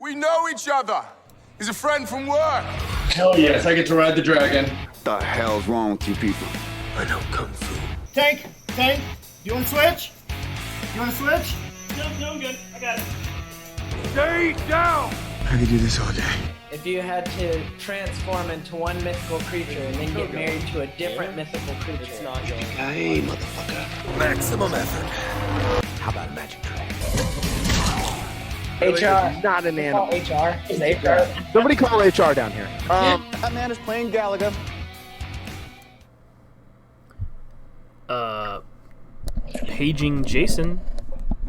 We know each other. He's a friend from work. Hell yes, I get to ride the dragon. What the hell's wrong with you people? I know Kung Fu. Tank, you want to switch? You want to switch? No, I'm good. I got it. Stay down! I could do this all day. If you had to transform into one mythical creature and then get married to a different mythical creature, it's not going. Hey, motherfucker. Maximum effort. How about a magic trick? HR. Not an animal. HR. Is HR. Somebody call HR down here. That man is playing Gallagher. Paging Jason.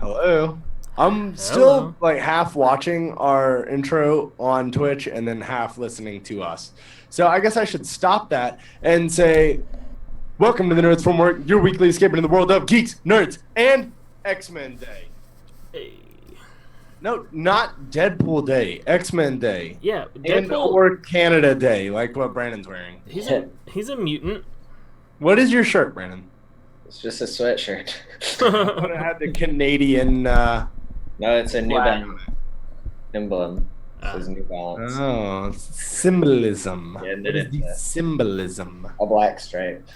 Hello. I'm still like half watching our intro on Twitch and then half listening to us. So I guess I should stop that and say, welcome to the Nerds from Work, your weekly escape into the world of geeks, nerds, and X-Men Day. Hey. No, not Deadpool Day, X-Men Day. Yeah, And Deadpool. or Canada Day, like what Brandon's wearing. He's a mutant. What is your shirt, Brandon? It's just a sweatshirt. But it had the Canadian No, it's a New flag Balance on it. emblem. It says New Balance. Oh, symbolism. Yeah, What is the symbolism? A black stripe.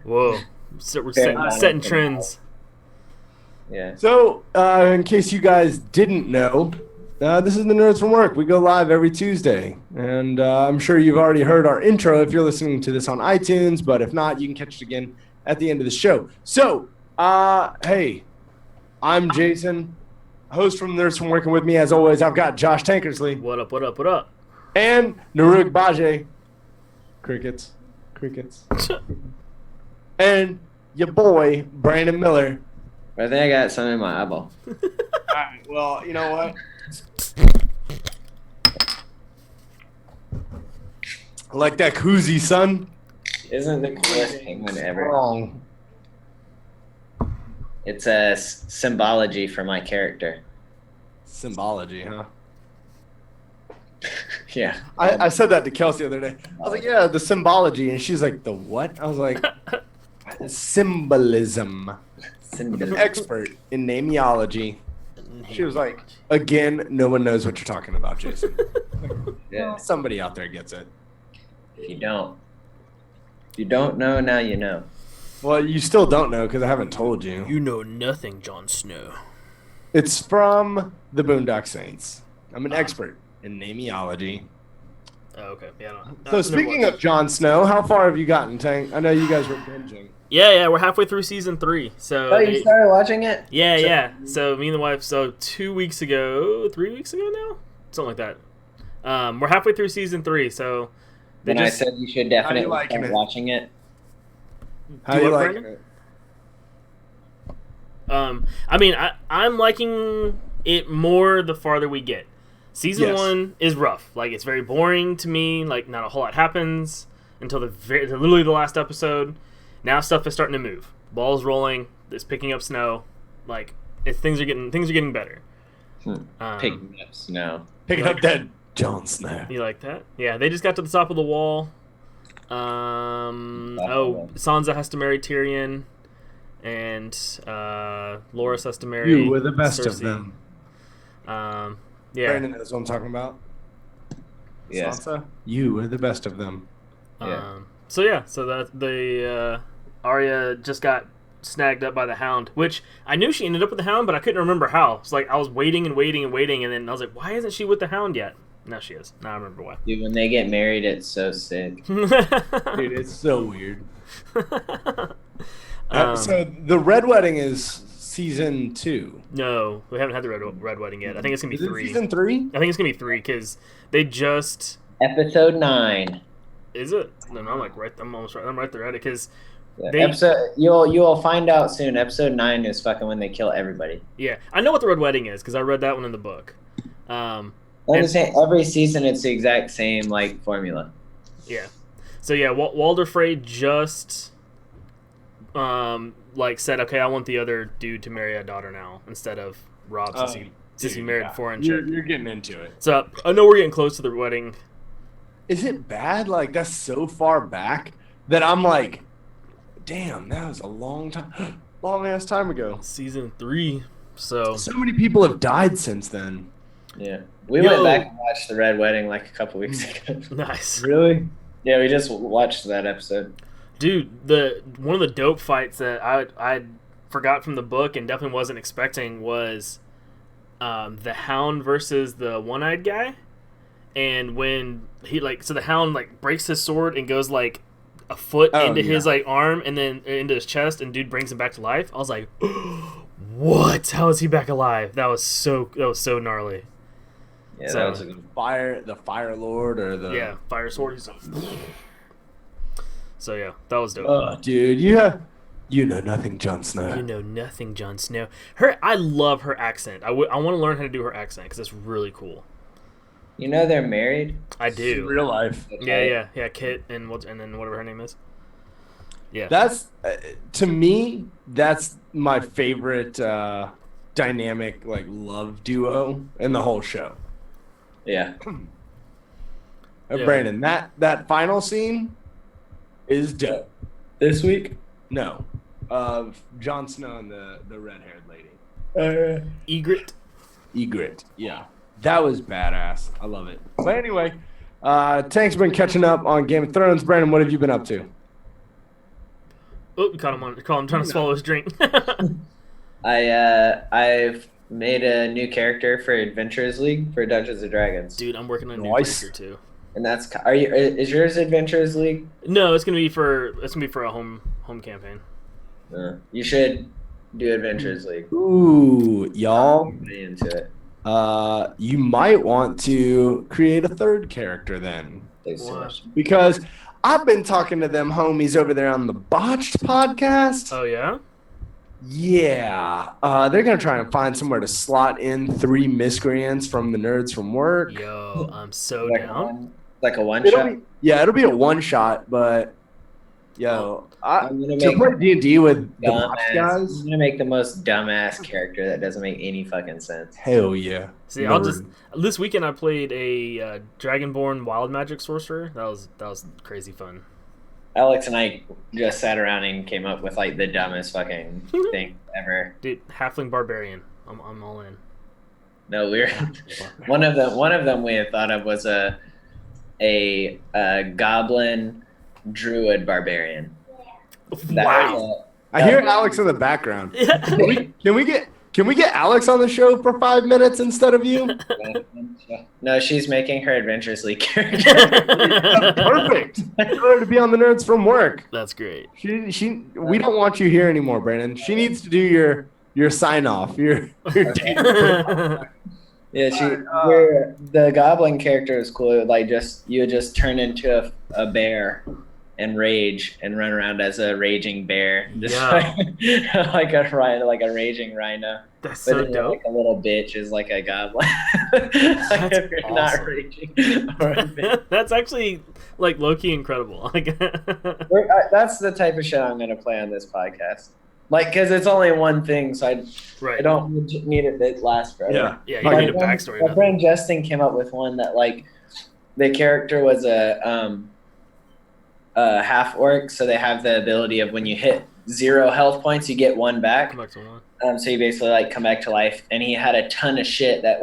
Whoa. So we're Fair setting enough. trends. Yeah. So, in case you guys didn't know, this is the Nerds from Work. We go live every Tuesday. And I'm sure you've already heard our intro if you're listening to this on iTunes. But if not, you can catch it again at the end of the show. So, hey, I'm Jason, host from the Nerds from Work. And with me, as always, I've got Josh Tankersley What up, what up, what up? and Naruk Bajay. Crickets. And your boy, Brandon Miller. I think I got some in my eyeball. All right, well, you know what? I like that koozie, son. Isn't the coolest penguin ever? Wrong. It's a symbology for my character. Symbology, huh? Yeah. I said that to Kelsey the other day. I was like, yeah, the symbology. And she's like, the what? I was like, symbolism. Expert in nameology. She was like, again, no one knows what you're talking about, Jason. Yeah. Somebody out there gets it. If you don't know, now you know. Well, you still don't know because I haven't told you. You know nothing, Jon Snow. It's from the Boondock Saints. I'm an expert in nameology. Oh, okay. Yeah. So speaking of Jon Snow, how far have you gotten, Tank? I know you guys were binging. Yeah, we're halfway through season 3. So Oh, you started watching it? Yeah. So me and the wife. So 3 weeks ago now, something like that. We're halfway through season 3. So Then I said you should definitely liking start it? watching it. How do you like Brandon? it? I mean, I'm liking it more the farther we get. Season Yes. 1 is rough. Like, it's very boring to me. Like, not a whole lot happens until literally the last episode. Now stuff is starting to move. Ball's rolling. It's picking up snow. Like, things are getting better. Picking up snow. Picking up that Jon Snow. You like that? Yeah, they just got to the top of the wall. Sansa has to marry Tyrion, and Loras has to marry. You were the best of Cersei. them. Yeah. Brandon knows what I'm talking about. Yes. Sansa, you were the best of them. Yeah. So that the Arya just got snagged up by the Hound, which I knew she ended up with the Hound, but I couldn't remember how. It's like I was waiting, and then I was like, why isn't she with the Hound yet? Now she is. Now I remember why. Dude, when they get married, it's so sick. Dude, it's so weird. So the Red Wedding is season 2. No, we haven't had the red wedding yet. I think it's gonna be Is it 3. season 3? I think it's gonna be 3 because they just. Episode 9. Is it? No, I'm like right. I'm almost right. I'm right there at it because. Yeah, you'll find out soon. Episode 9 is fucking when they kill everybody. Yeah, I know what the Red Wedding is because I read that one in the book. I'm saying every season it's the exact same like formula. Yeah. So yeah, Walder Frey just said, okay, I want the other dude to marry a daughter now instead of Rob since he married foreign chick. You're getting into it. So I know we're getting close to the wedding. Is it bad? Like that's so far back that I'm like, damn, that was a long ass time ago. Season 3. So many people have died since then. Yeah, we Yo. went back and watched the Red Wedding like a couple weeks ago. Nice. Really? Yeah, we just watched that episode. Dude, one of the dope fights that I forgot from the book and definitely wasn't expecting was the Hound versus the one-eyed guy. And when he so the Hound breaks his sword and goes a foot into his arm and then into his chest, and dude brings him back to life. I was like, what? How is he back alive? That was so gnarly. Yeah, So- that was a good. The Fire Lord or the Yeah, fire sword. He's so yeah, that was dope. Oh, dude, you know nothing, Jon Snow. You know nothing, Jon Snow. I love her accent. I want to learn how to do her accent because it's really cool. You know they're married. I do. Real life. Yeah. Kit and then whatever her name is. Yeah. That's to me. That's my favorite dynamic love duo in the whole show. Yeah. Yeah. Brandon, that final scene is dope. This week. No, of Jon Snow and the red-haired lady. Egret. Egret. Yeah, that was badass. I love it. But anyway, Tank's been catching up on Game of Thrones. Brandon, what have you been up to? Oh, caught him trying to swallow his drink. I've made a new character for Adventurers League for Dungeons and Dragons. Dude, I'm working on a new Nice. character too. And that's is yours Adventurers League? No, it's gonna be for a home campaign. You should do Adventurers League. Ooh, y'all. Be into it. You might want to create a third character then, Thanks so Wow. much. because I've been talking to them homies over there on the Botched podcast. Oh yeah. Yeah, they're gonna try and find somewhere to slot in 3 miscreants from the Nerds from Work. Yo, I'm so Like down. a one It'll shot. it'll be a one shot, but yo, I'm gonna to make play D&D with the dumbass. Botched guys. I'm gonna make the most dumbass character that doesn't make any fucking sense. Hell yeah! See, this weekend I played a Dragonborn Wild Magic Sorcerer. That was crazy fun. Alex and I just sat around and came up with the dumbest fucking thing ever. Dude, Halfling Barbarian. I'm all in. No, one of them we had thought of was a goblin druid barbarian. That Wow. was I hear Alex in the background. Can we get Alex on the show for 5 minutes instead of you? No, she's making her Adventures League character. Perfect. Tell her to be on the Nerds from Work. That's great. We don't want you here anymore, Brandon. She needs to do your sign off. Your Yeah, the goblin character is cool. You would just turn into a bear and rage and run around as a raging bear, just like a raging rhino. That's But so then, dope. a little bitch is like a goblin. If you're not awesome. raging or a bitch. That's actually low-key incredible. That's the type of shit I'm gonna play on this podcast. Because it's only one thing, so I Right. don't need it to last forever. Yeah, you don't need a backstory. My friend Justin came up with one that the character was a half orc, so they have the ability of when you hit 0 health points, you get 1 back. Come back to one. So you basically come back to life, and he had a ton of shit that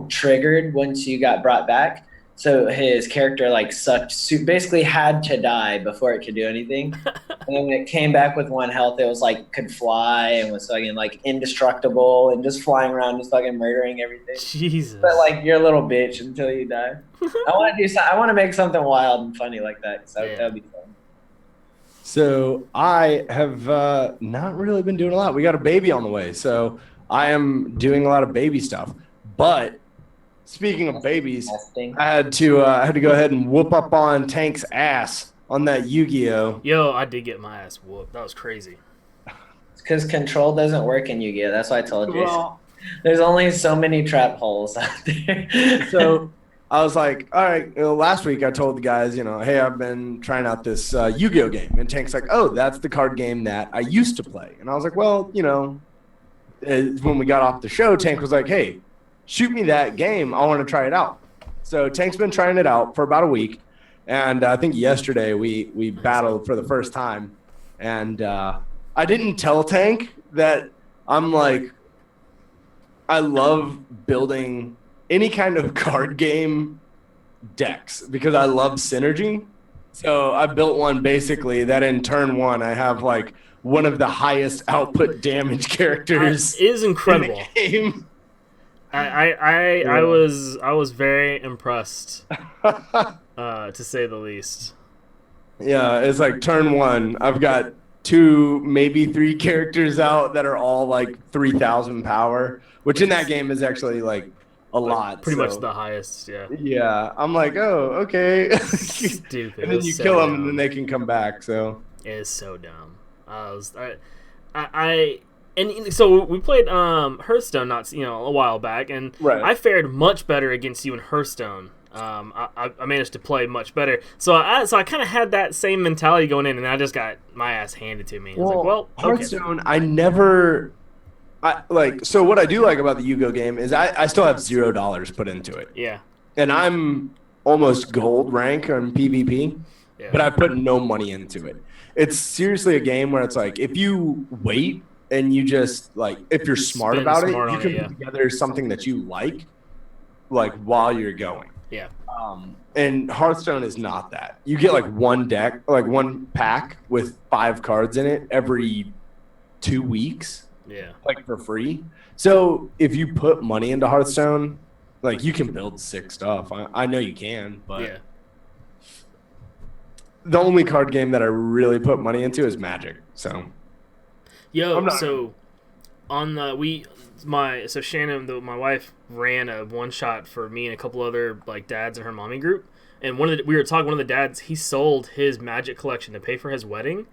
triggered once you got brought back. So his character sucked, basically had to die before it could do anything. And when it came back with 1 health, it was could fly and was fucking indestructible and just flying around, just fucking murdering everything. Jesus. But you're a little bitch until you die. I want to make something wild and funny like that. So Yeah. that'd be fun. So I have not really been doing a lot. We got a baby on the way, so I am doing a lot of baby stuff. But speaking of babies, Testing. I had to go ahead and whoop up on Tank's ass on that Yu-Gi-Oh. Yo, I did get my ass whooped. That was crazy. Because control doesn't work in Yu-Gi-Oh! That's why I told you. Well, There's only so many trap holes out there. so I was like, all right, last week I told the guys, hey, I've been trying out this Yu-Gi-Oh game. And Tank's like, oh, that's the card game that I used to play. And I was like, well, when we got off the show, Tank was like, hey, shoot me that game. I want to try it out. So Tank's been trying it out for about a week. And I think yesterday we battled for the first time. And I didn't tell Tank that I love building any kind of card game decks because I love synergy. So I built one basically that in turn one I have like one of the highest output damage characters It is incredible. in the game. I was very impressed, to say the least. Yeah, it's like turn one. I've got 2, maybe 3 characters out that are all like 3,000 power, which in that game is actually like a lot. Pretty much the highest, yeah. Yeah, I'm like, oh, okay. Stupid. And then you kill them, and then they can come back. So it is so dumb. And so we played Hearthstone a while back, and Right. I fared much better against you in Hearthstone. I managed to play much better, so I kind of had that same mentality going in, and I just got my ass handed to me. I was like, well, okay. Hearthstone, so what I do like about the Yu-Gi-Oh game is I still have $0 put into it. Yeah. And I'm almost gold rank on PvP, Yeah. but I put no money into it. It's seriously a game where it's like, if you wait and you just if you're smart about it, you can put together something that you like while you're going. Yeah. And Hearthstone is not that. You get one deck, one pack with 5 cards in it every 2 weeks. Yeah. For free. So if you put money into Hearthstone, you can build sick stuff. I know you can, but Yeah. the only card game that I really put money into is Magic. So so on the Shannon, my wife, ran a one shot for me and a couple other dads in her mommy group, and one of the dads, he sold his Magic collection to pay for his wedding,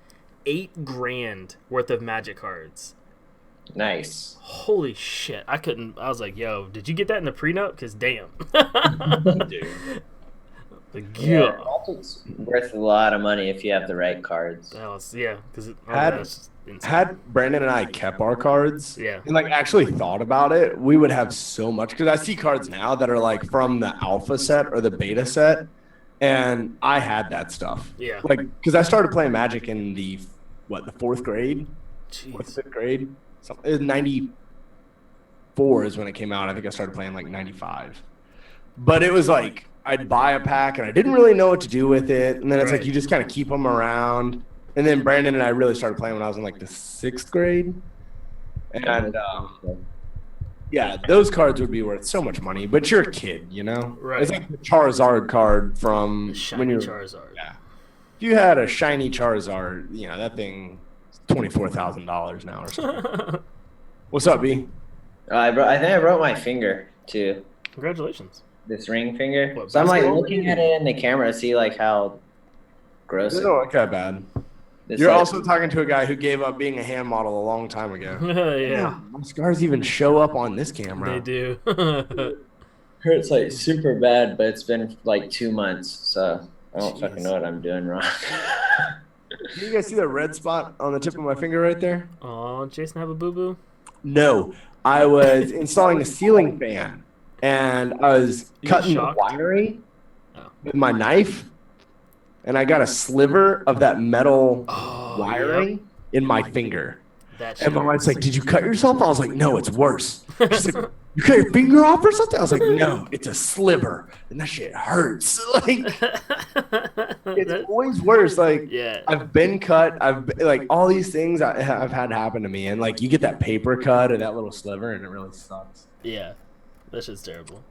$8,000 worth of Magic cards. Nice. Holy shit! I was like, yo, did you get that in the prenup? Because damn. Yeah, Magic's worth a lot of money if you have the right cards. Because had Brandon and I kept our cards, Yeah. and actually thought about it, we would have so much. Because I see cards now that are from the alpha set or the beta set, and I had that stuff. Yeah. Because I started playing Magic in the 4th grade, Jeez. 5th grade. It was 94 is when it came out. I think I started playing 95. But it was I'd buy a pack and I didn't really know what to do with it. And then it's Right. you just kind of keep them around. And then Brandon and I really started playing when I was in the 6th grade. And yeah, those cards would be worth so much money. But you're a kid, you know? Right. It's like the Charizard card from Shiny Charizard. Yeah. If you had a shiny Charizard, that thing is $24,000 now or something. What's up, B? I think I broke my finger too. Congratulations. This ring finger. What, So I'm basketball? looking at it in the camera to see how gross It it doesn't look that bad. is. You're also talking to a guy who gave up being a hand model a long time ago. Yeah, My scars even show up on this camera. they do. hurts super bad, but it's been 2 months, so I don't fucking know what I'm doing wrong. Do you guys see the red spot on the tip of my finger right there? Oh, Jason have a boo-boo? No. I was installing a ceiling fan, and I was You cutting the shocked? wiring Oh. with my knife, and I got a sliver of that metal wiring in my finger. That And my shit. wife's like, "Did you cut yourself?" I was like, "No, it's worse." She's like, "You cut your finger off or something?" I was like, "No, it's a sliver, and that shit hurts." It's always worse. Yeah. I've been cut. I've all these things I've had happen to me, and you get that paper cut or that little sliver, and it really sucks. Yeah. That shit's terrible.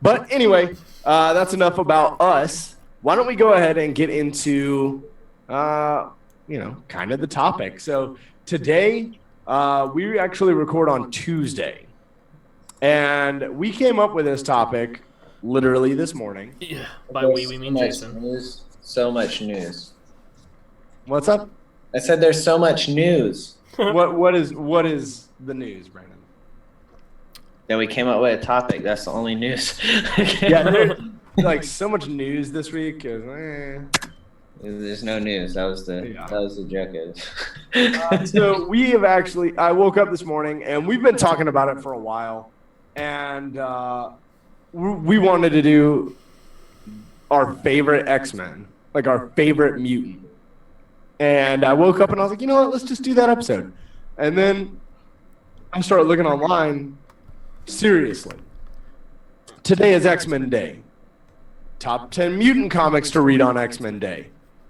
But anyway, that's enough about us. Why don't we go ahead and get into, kind of the topic. So today, we actually record on Tuesday, and we came up with this topic literally this morning. Yeah. By we mean Jason. So much news. What's up? I said there's so much news What is the news, Brandon? that we came up with a topic. That's the only news. Yeah, there's so much news this week. There's no news. That was the joke. So we have I woke up this morning and we've been talking about it for a while, and we wanted to do our favorite X-Men, our favorite mutant. And I woke up and I was like, you know what, let's just do that episode. And then I started looking online. Seriously, Today is X-Men Day. Top 10 mutant comics to read on X-Men Day.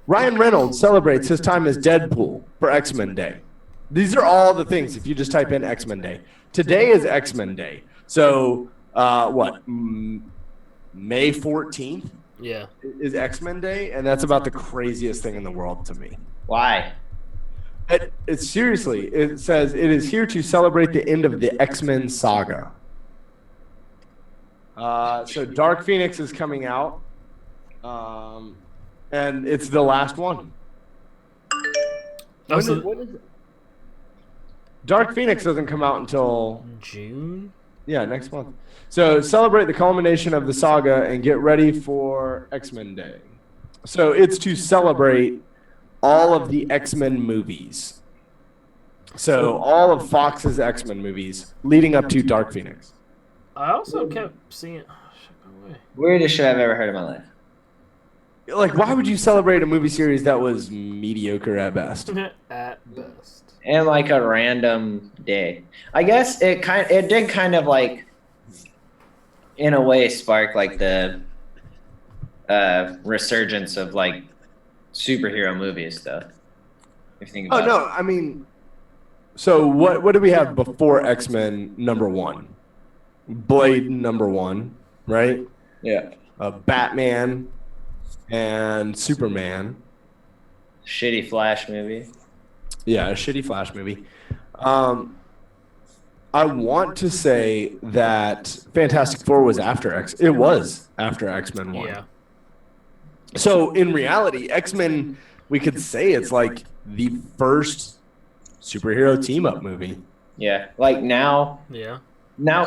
Ryan Reynolds celebrates his time as Deadpool for X-Men Day. These are all the things if you just type in X-Men Day. Today is X-Men Day. So, May 14th Yeah. is X-Men Day, and that's about the craziest thing in the world to me. Why? It's seriously, it says it is here to celebrate the end of the X-Men saga. So Dark Phoenix is coming out, and it's the last one. When is it? Dark Phoenix doesn't come out until June? Yeah, next month. So celebrate the culmination of the saga and get ready for X-Men Day. So it's to celebrate all of the X-Men movies. So all of Fox's X-Men movies leading up to Dark Phoenix. I also kept seeing. Oh, shit, go away. Weirdest shit I've ever heard in my life. Like, why would you celebrate a movie series that was mediocre at best? At best. And like a random day. I guess it did kind of like, in a way, spark like the resurgence of like superhero movies, though. If you think about no, I mean, so what did we have before X-Men #1? Blade #1, right? Yeah. Batman and Superman. Shitty Flash movie. Yeah, a shitty Flash movie. I want to say that Fantastic Four was after It was after X-Men 1. Yeah. So in reality, X-Men, we could say it's like the first superhero team-up movie. Yeah. Like now Yeah.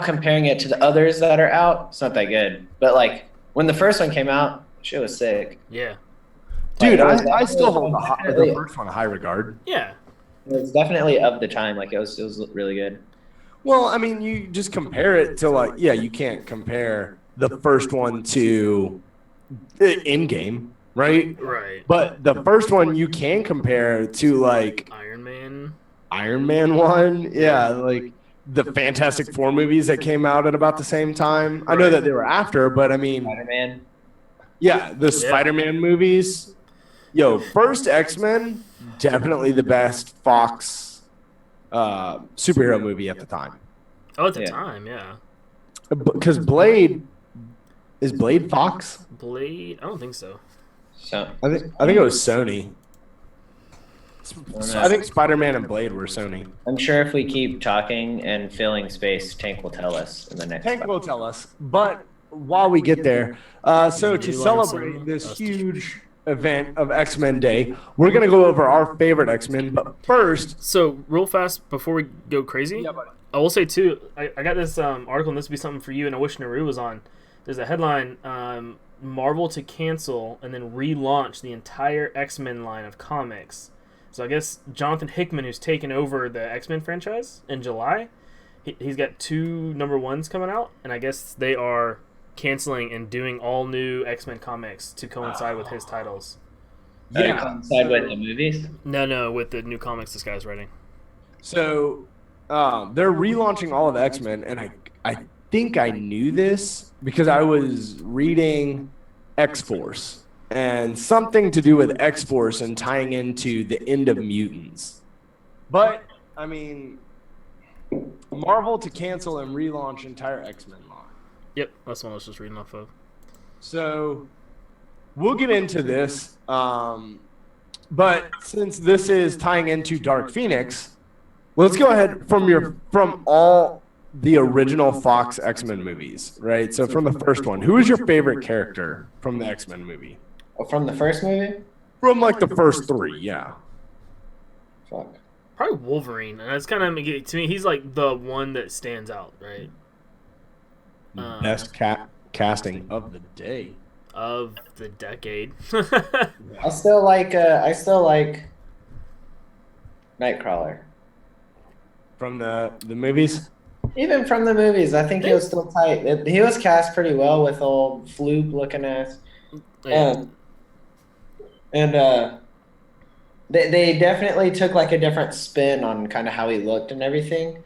Comparing it to the others that are out, it's not that good. But like when the first one came out, shit was sick. Yeah. Dude, Like, I still hold definitely- the first one in high regard. Yeah. It was definitely of the time. Like it was really good. Well, I mean, you just compare it to like, yeah, you can't compare the first one to Endgame, right? Right. But the first one you can compare to like Iron Man. Iron Man 1, yeah, like the Fantastic Four movies that came out at about the same time. I know that they were after, but I mean, Spider-Man. yeah, the Spider-Man movies. Yo, first X-Men, definitely the best Fox superhero movie at the time. Oh, at the Yeah. time, yeah. Because Blade is Blade Fox? Blade? I don't think so. So I think it was Sony. I think Spider-Man and Blade were Sony. I'm sure if we keep talking and filling space, Tank will tell us in the next. Tank will tell us. But while we get there, so to Do you learn celebrate some- this huge event of X-Men Day, we're going to go over our favorite X-Men. But first, So, real fast, before we go crazy, Yeah, buddy. I will say, too, I got this article, and this would be something for you, and I wish Naru was on. There's a headline, Marvel to cancel and then relaunch the entire X-Men line of comics. So I guess Jonathan Hickman, who's taken over the X-Men franchise in July, he's got 2 #1s coming out, and I guess they are canceling and doing all new X-Men comics to coincide with his titles. Yeah. Coincide with the movies. No, with the new comics this guy's writing. so they're relaunching all of X-Men, and I think I knew this because I was reading X-Force. And something to do with X-Force and tying into the end of Mutants. But, I mean, Marvel to cancel and relaunch entire X-Men line. Yep, that's the one I was just reading off of. So, we'll get into this. But since this is tying into Dark Phoenix, let's go ahead from all the original Fox X-Men movies, right? So from the first one, who is your favorite character from the X-Men movie? Oh, from the first movie. From like the first 3, yeah. Fuck. Probably Wolverine, and that's kind of, to me, he's like the one that stands out, right? Best casting of the day. Of the decade. I still like Nightcrawler. From the movies? Even from the movies, I think he was still tight. He was cast pretty well with old Floop looking ass. Yeah. And they definitely took like a different spin on kind of how he looked and everything.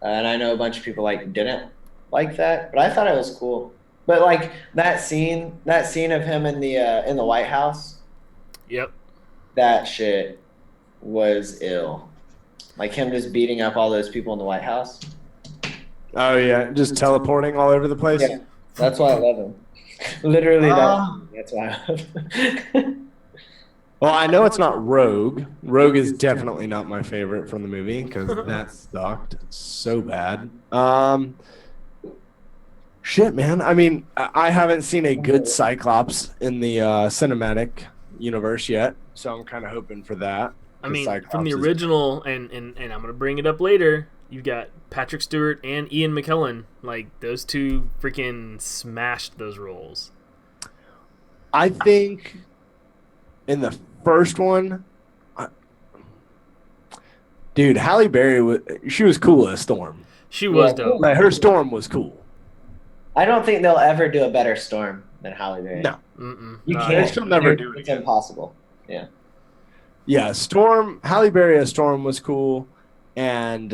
And I know a bunch of people like didn't like that, but I thought it was cool. But like that scene of him in the White House, Yep. that shit was ill. Like him just beating up all those people in the White House. Oh yeah, just teleporting all over the place. Yeah, that's why I love him. Literally, that's why I love him. Well, I know it's not Rogue. Rogue is definitely not my favorite from the movie because that sucked so bad. Shit, man. I mean, I haven't seen a good Cyclops in the cinematic universe yet, so I'm kind of hoping for that. I mean, Cyclops from the is- original, and I'm going to bring it up later, you've got Patrick Stewart and Ian McKellen. Like, those two freaking smashed those roles. I think in the first one, dude, Halle Berry she was cool as Storm. She was Yeah. dope. Like her Storm was cool. I don't think they'll ever do a better Storm than Halle Berry. No. Mm-mm. You No, can't. she'll never do it It's again. impossible. Yeah. Yeah, Storm, Halle Berry as Storm was cool, and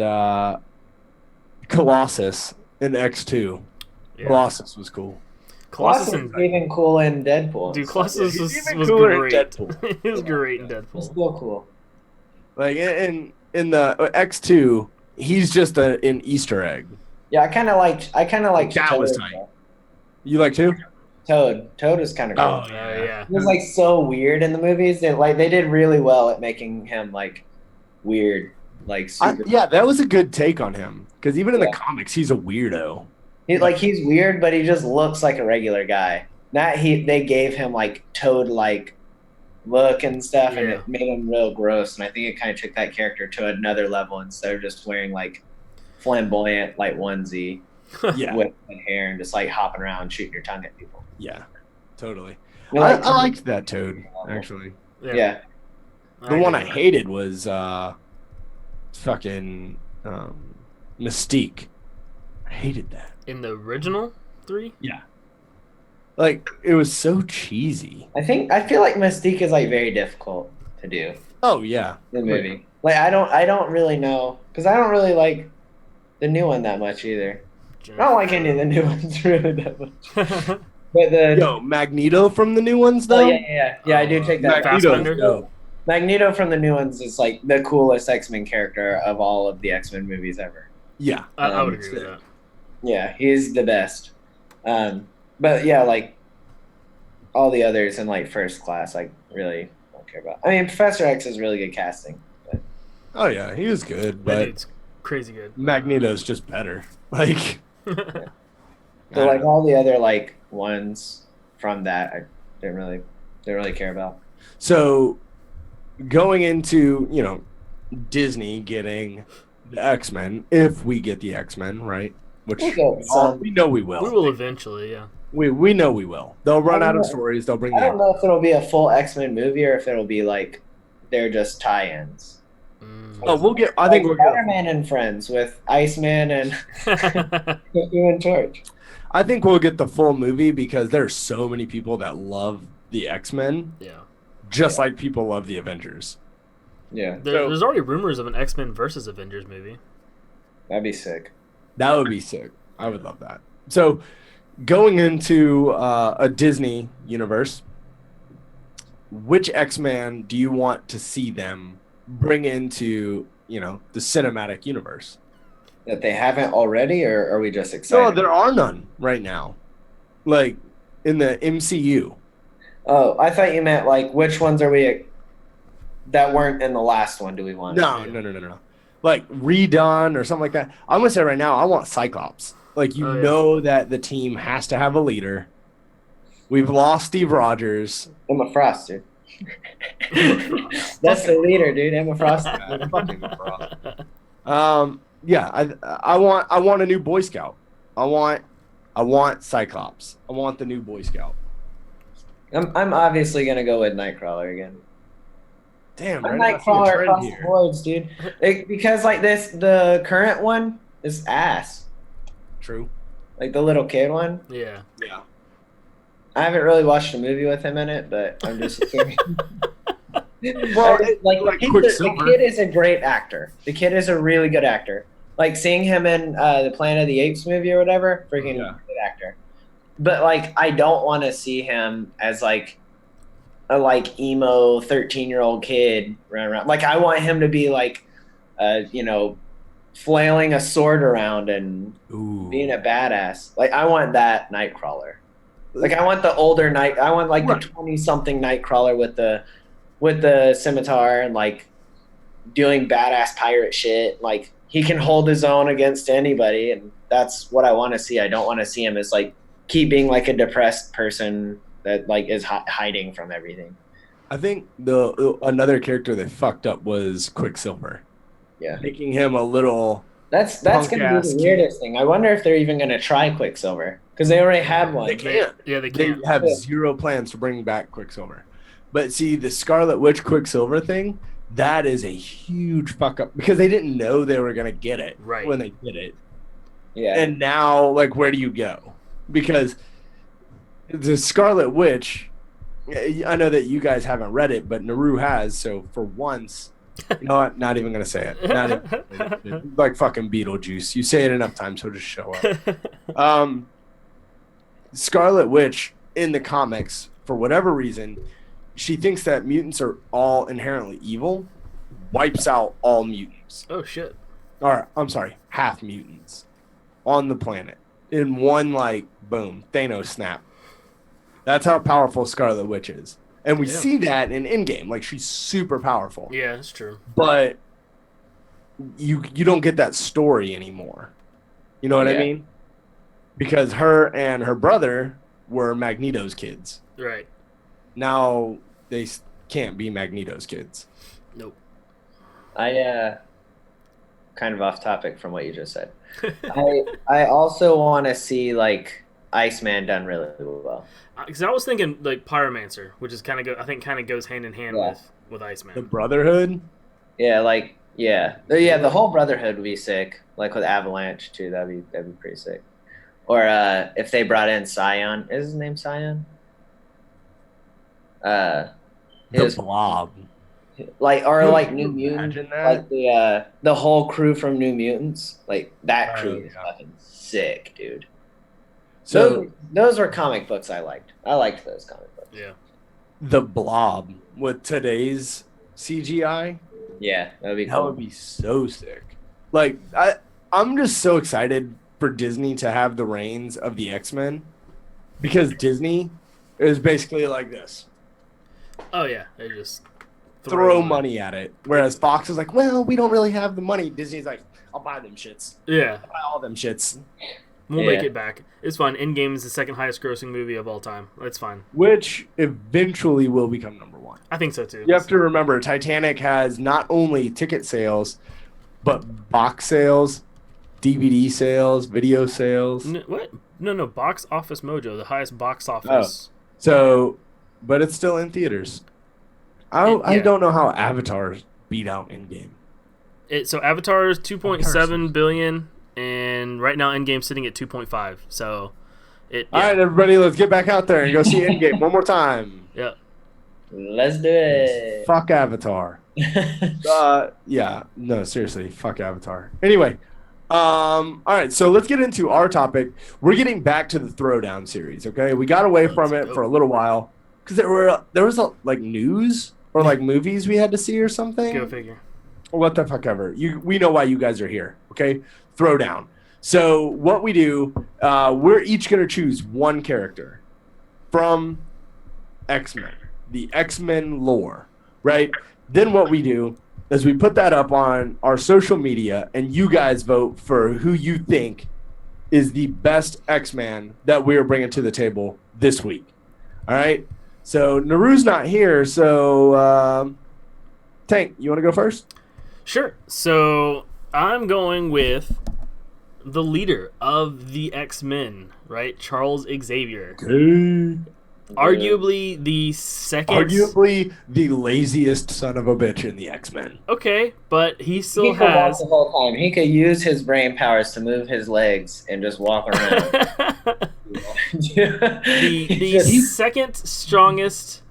Colossus in X2. Yeah. Colossus was cool. Colossus Colossus and is even cool in Deadpool. Dude, Colossus He's was even cooler in great. Deadpool. He was great in It's Deadpool. still cool. Like in the X2, he's just an Easter egg. Yeah, I kind of liked. That was Toad. tight. You like too? Toad was kind of cool. Oh, Oh, yeah. He was like so weird in the movies that like they did really well at making him like weird, like super. Yeah, that was a good take on him because even in the Yeah. comics, he's a weirdo. He's weird, but he just looks like a regular guy. They gave him like Toad like look and stuff, and Yeah. it made him real gross. And I think it kind of took that character to another level instead of just wearing like flamboyant like onesie Yeah, with hair and just like hopping around shooting your tongue at people. yeah, totally. You're I like, liked that Toad actually. yeah. The one I hated was fucking Mystique. I hated that. In the original 3? Yeah. Like it was so cheesy. I feel like Mystique is like very difficult to do Oh yeah. in the movie. Like I don't really know because I don't really like the new one that much either. I don't like any of the new ones really that much. But the Yo, Magneto from the new ones though. yeah, I do take that. back. Fassbender? dope. Magneto from the new ones is like the coolest X-Men character of all of the X-Men movies ever. Yeah. I would agree with that. Yeah, he's the best. But yeah, like all the others in like First Class, like really don't care about. I mean, Professor X is really good casting. But Oh yeah, he was good, That but dude's crazy good. Magneto's just better. Like so like all the other like ones from that, I didn't really care about. So going into, Disney getting the X-Men, if we get the X-Men, right? Which We'll get some. we know we will. We will eventually, yeah. We know we will. They'll run I out don't of know. stories. They'll bring I the don't know if it'll be a full X-Men movie or if it'll be like they're just tie-ins. Oh, we'll get. I think like we'll get. Spider-Man and Friends with Iceman and Human Torch. I think we'll get the full movie because there's so many people that love the X-Men, Yeah. just like people love the Avengers. Yeah, There's already rumors of an X-Men versus Avengers movie. that'd be sick. That would be sick. I would love that. So, going into a Disney universe, which X-Men do you want to see them bring into, the cinematic universe? That they haven't already, or are we just excited? No, there are none right now. Like in the MCU. Oh, I thought you meant like which ones are we that weren't in the last one? Do we want? No. Like redone or something like that. I'm gonna say right now, I want Cyclops. Like Oh, yeah. know that the team has to have a leader. We've lost Steve Rogers. Emma Frost, dude. That's the leader, dude. Emma Frost. Yeah, I want a new Boy Scout. I want Cyclops. I want the new Boy Scout. I'm obviously gonna go with Nightcrawler again. Damn, I'm right? Nightcrawler across the boards, dude. Because like the current one is ass. True. Like the little kid one. Yeah. Yeah. I haven't really watched a movie with him in it, but I'm just assuming. Well, like the Quicksilver. kid is a great actor. The kid is a really good actor. Like seeing him in the Planet of the Apes movie or whatever, freaking Yeah. good actor. but like I don't want to see him as like a like emo 13-year-old kid running around. Like I want him to be like, flailing a sword around and being a badass. Like I want that Nightcrawler. Like I want the older night. I want like the 20-something Nightcrawler with the scimitar and like doing badass pirate shit. Like he can hold his own against anybody, and that's what I want to see. I don't want to see him as like keeping like a depressed person that like is hiding from everything. I think another character that fucked up was Quicksilver. Yeah, making him a little. That's gonna be the weirdest thing. I wonder if they're even gonna try Quicksilver because they already had one. They can't. Yeah, they can't. They have zero plans to bring back Quicksilver. But see, the Scarlet Witch Quicksilver thing, that is a huge fuck up because they didn't know they were gonna get it when they did it. Yeah. And now, like, where do you go? Because the Scarlet Witch, I know that you guys haven't read it, but Naru has. So for once. You know what? Not even gonna say it. Not even, like fucking Beetlejuice. You say it enough times, he'll just show up. Scarlet Witch in the comics, for whatever reason, she thinks that mutants are all inherently evil, wipes out all mutants. Oh shit! Or I'm sorry, half mutants on the planet in one like boom, Thanos snap. That's how powerful Scarlet Witch is. And we see that in Endgame. Like, she's super powerful. Yeah, that's true. But you don't get that story anymore. You know what I mean? Because her and her brother were Magneto's kids. Right. Now they can't be Magneto's kids. Nope. I kind of off topic from what you just said. I also want to see like Iceman done really well. Because I was thinking like Pyromancer, which is kind of goes hand in hand with Iceman. The Brotherhood. Yeah, the whole Brotherhood would be sick. Like with Avalanche too, that'd be pretty sick. Or if they brought in Scion, is his name Scion? The Blob. Like New Mutant, like the whole crew from New Mutants, like that crew is fucking sick, dude. So those were comic books I liked. I liked those comic books. Yeah. The Blob with today's CGI. Yeah, that would be cool. That would be so sick. Like I'm just so excited for Disney to have the reins of the X-Men because Disney is basically like this. Oh yeah, they just throw money at it. Whereas Fox is like, well, we don't really have the money. Disney's like, I'll buy them shits. Yeah. I'll buy all them shits. We'll make it back. It's fine. Endgame is the second highest grossing movie of all time. It's fine. Which eventually will become number one. I think so too. You have to remember, Titanic has not only ticket sales, but box sales, DVD sales, video sales. What? No. Box Office Mojo, the highest box office. Oh. So, but it's still in theaters. I don't know how Avatar beat out Endgame. So Avatar is 2.7 billion. And right now, Endgame's sitting at 2.5. So, all right, everybody, let's get back out there and go see Endgame one more time. Yeah, let's do it. Fuck Avatar. No, seriously, fuck Avatar. Anyway, all right, so let's get into our topic. We're getting back to the Throwdown series. Okay, we got away from it for a little while because there was like news or like movies we had to see or something. Go figure. What the fuck ever. We know why you guys are here. Okay. Throwdown. So what we do, we're each going to choose one character from X-Men, the X-Men lore, right? Then what we do is we put that up on our social media and you guys vote for who you think is the best X-Man that we're bringing to the table this week. All right? So Naru's not here, so Tank, you want to go first? Sure. So I'm going with the leader of the X-Men, right? Charles Xavier. Arguably the second... Arguably the laziest son of a bitch in the X-Men. Okay, but he still could walk has... the whole time. He could use his brain powers to move his legs and just walk around. the second strongest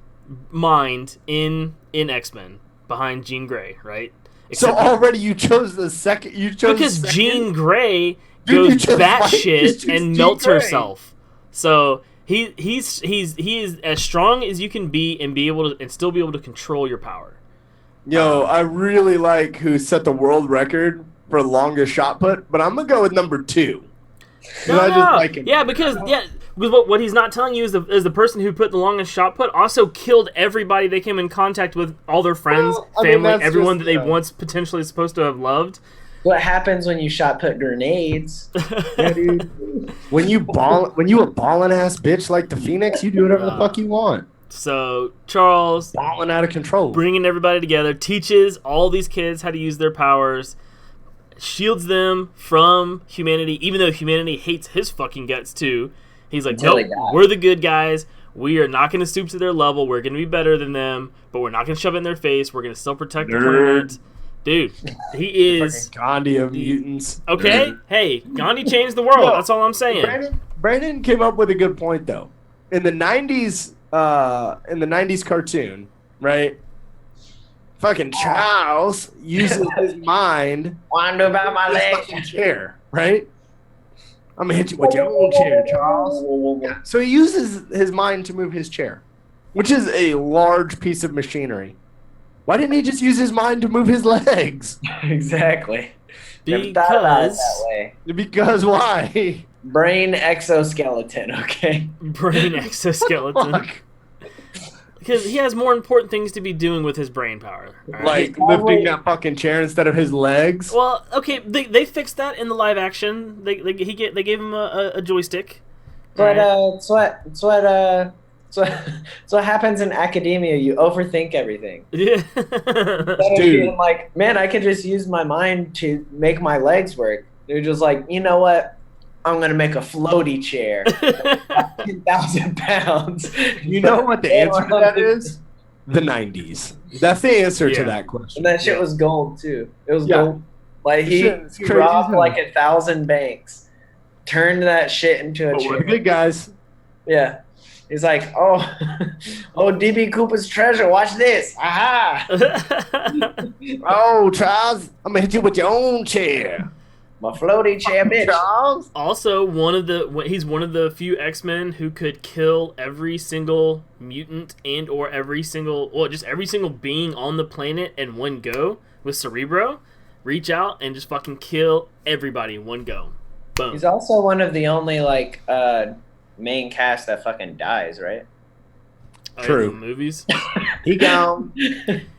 mind in X-Men, behind Jean Grey, right? So already you chose the second. You chose because second? Jean Grey goes batshit and melts herself. So he is as strong as you can be and still be able to control your power. Yo, I really like who set the world record for longest shot put, but I'm gonna go with number 2. I just like him. Yeah, because what he's not telling you is the person who put the longest shot put also killed everybody they came in contact with, all their friends, family, everyone that they once potentially supposed to have loved. What happens when you shot put grenades? Yeah, dude. When you a ballin' ass bitch like the Phoenix, you do whatever the fuck you want. So Charles, Balling out of control, bringing everybody together, teaches all these kids how to use their powers, shields them from humanity, even though humanity hates his fucking guts too. He's like, nope, we're the good guys. We are not going to stoop to their level. We're going to be better than them, but we're not going to shove it in their face. We're going to still protect the planet. Dude, he is Gandhi of mutants. Okay, hey, Gandhi changed the world. That's all I'm saying. Brandon came up with a good point though. In the '90s cartoon, right? Fucking Charles uses his mind. Wonder about my legs. Chair, right? I'm gonna hit you with your own chair, Charles. Yeah. So he uses his mind to move his chair, which is a large piece of machinery. Why didn't he just use his mind to move his legs? Exactly. Because why? Brain exoskeleton, okay? Brain exoskeleton. Because he has more important things to be doing with his brain power. Right? Like lifting that fucking chair instead of his legs? Well, okay, they fixed that in the live action. They gave him a joystick. But it's what happens in academia. You overthink everything. Yeah. Dude, like, man, I could just use my mind to make my legs work. They're just like, you know what? I'm gonna make a floaty chair, 10,000 pounds. You know what the answer to that is? The '90s. That's the answer to that question. And that shit was gold too. It was gold. Like he robbed like 1,000 banks, turned that shit into a chair. We're the good guys. Yeah. He's like, oh, DB Cooper's treasure. Watch this. Aha! Oh, Charles, I'm gonna hit you with your own chair. My floaty chair, bitch. Charles. Also, he's one of the few X-Men who could kill every single mutant and or every single being on the planet in one go with Cerebro. Reach out and just fucking kill everybody in one go. Boom. He's also one of the only main cast that fucking dies, right? True. In the movies. He gone.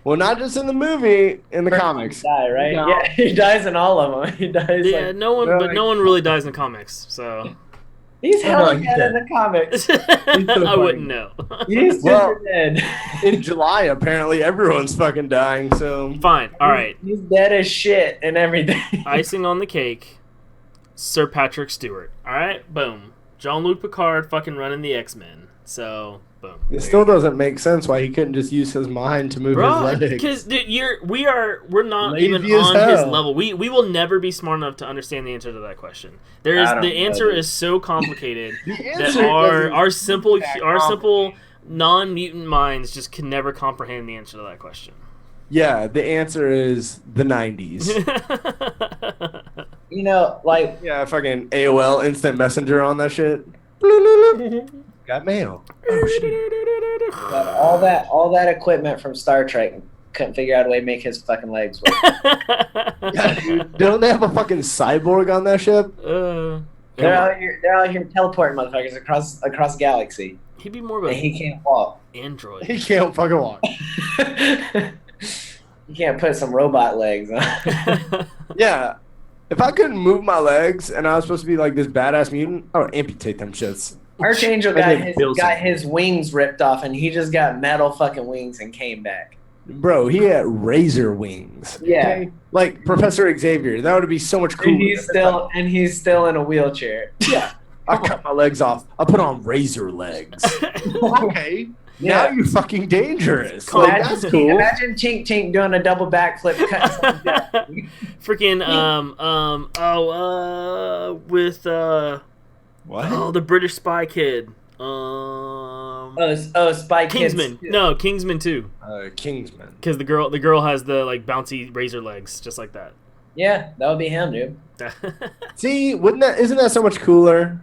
Well, not just in the movie, in the comics. Die, right? Yeah, he dies in all of them. He dies. Yeah, no one really dies in the comics. So he's hella dead in the comics. I wouldn't know. He's super dead. In July, apparently, everyone's fucking dying. So fine. All right. He's dead as shit and everything. Icing on the cake, Sir Patrick Stewart. All right, boom. Jean-Luc Picard fucking running the X-Men. So, boom. It still doesn't make sense why he couldn't just use his mind to move his legs. Because we're not Lazy even as on hell. his level. We will never be smart enough to understand the answer to that question. The answer is so complicated that our simple non-mutant minds just can never comprehend the answer to that question. Yeah, the answer is the '90s. You know, like Yeah, fucking AOL Instant Messenger on that shit. Got mail. Oh, shit. all that equipment from Star Trek couldn't figure out a way to make his fucking legs work. Yeah, dude. Don't they have a fucking cyborg on that ship? They're out here teleporting motherfuckers across the galaxy. He'd be more of a And he can't walk. android. He can't fucking walk. You can't put some robot legs on. Yeah. If I couldn't move my legs and I was supposed to be like this badass mutant, I would amputate them shits. Archangel got his wings ripped off, and he just got metal fucking wings and came back. Bro, he had razor wings. Yeah. Okay? Like Professor Xavier. That would be so much cooler. And he's still in a wheelchair. Yeah. I cut my legs off. I put on razor legs. Okay. Now you're fucking dangerous. Like, that's cool. Imagine Tink Tink doing a double backflip, cutting something down. Freaking What? Oh, the British spy kid. Spy Kingsman. Kids. No, Kingsman 2. Kingsman. Because the girl has the like bouncy razor legs, just like that. Yeah, that would be him, dude. See, isn't that so much cooler?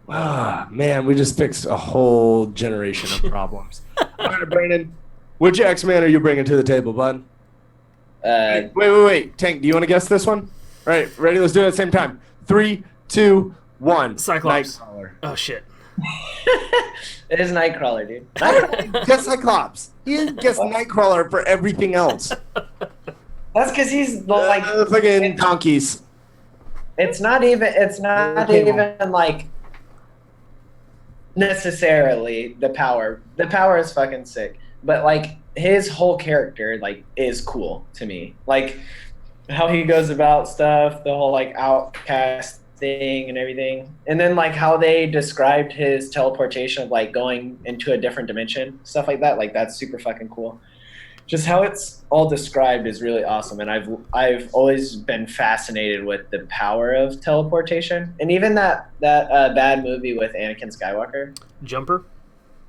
Man, we just fixed a whole generation of problems. All right, Brandon, which X-Man are you bringing to the table, bud? Wait. Tank, do you want to guess this one? All right, ready? Let's do it at the same time. 3, 2, 1. Cyclops. Nightcrawler. Oh shit. It is Nightcrawler, dude. Guess Cyclops. He guessed Nightcrawler for everything else. That's because he's like Fucking donkeys. It's not even like necessarily the power. The power is fucking sick, but like his whole character like is cool to me. Like how he goes about stuff, the whole like outcast thing and everything, and then like how they described his teleportation of like going into a different dimension, stuff like that. Like that's super fucking cool. Just how it's all described is really awesome, and I've always been fascinated with the power of teleportation, and even that bad movie with Anakin Skywalker, Jumper.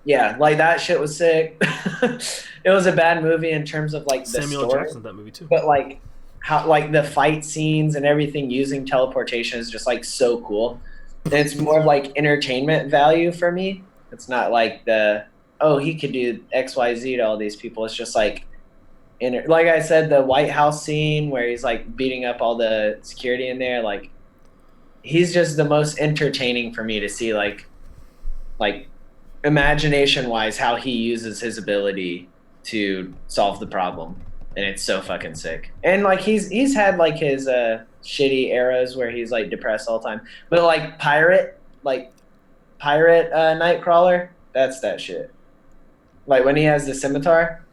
Yeah, like that shit was sick. It was a bad movie in terms of like the Samuel story, Jackson's that movie too. but like how like the fight scenes and everything using teleportation is just like so cool. And it's more of like entertainment value for me. It's not like he could do XYZ to all these people. It's just like, like I said, the White House scene where he's like beating up all the security in there. Like, he's just the most entertaining for me to see. Like imagination wise, how he uses his ability to solve the problem, and it's so fucking sick. And like he's had like his shitty eras where he's like depressed all the time, but like pirate Nightcrawler, that's that shit. Like when he has the scimitar.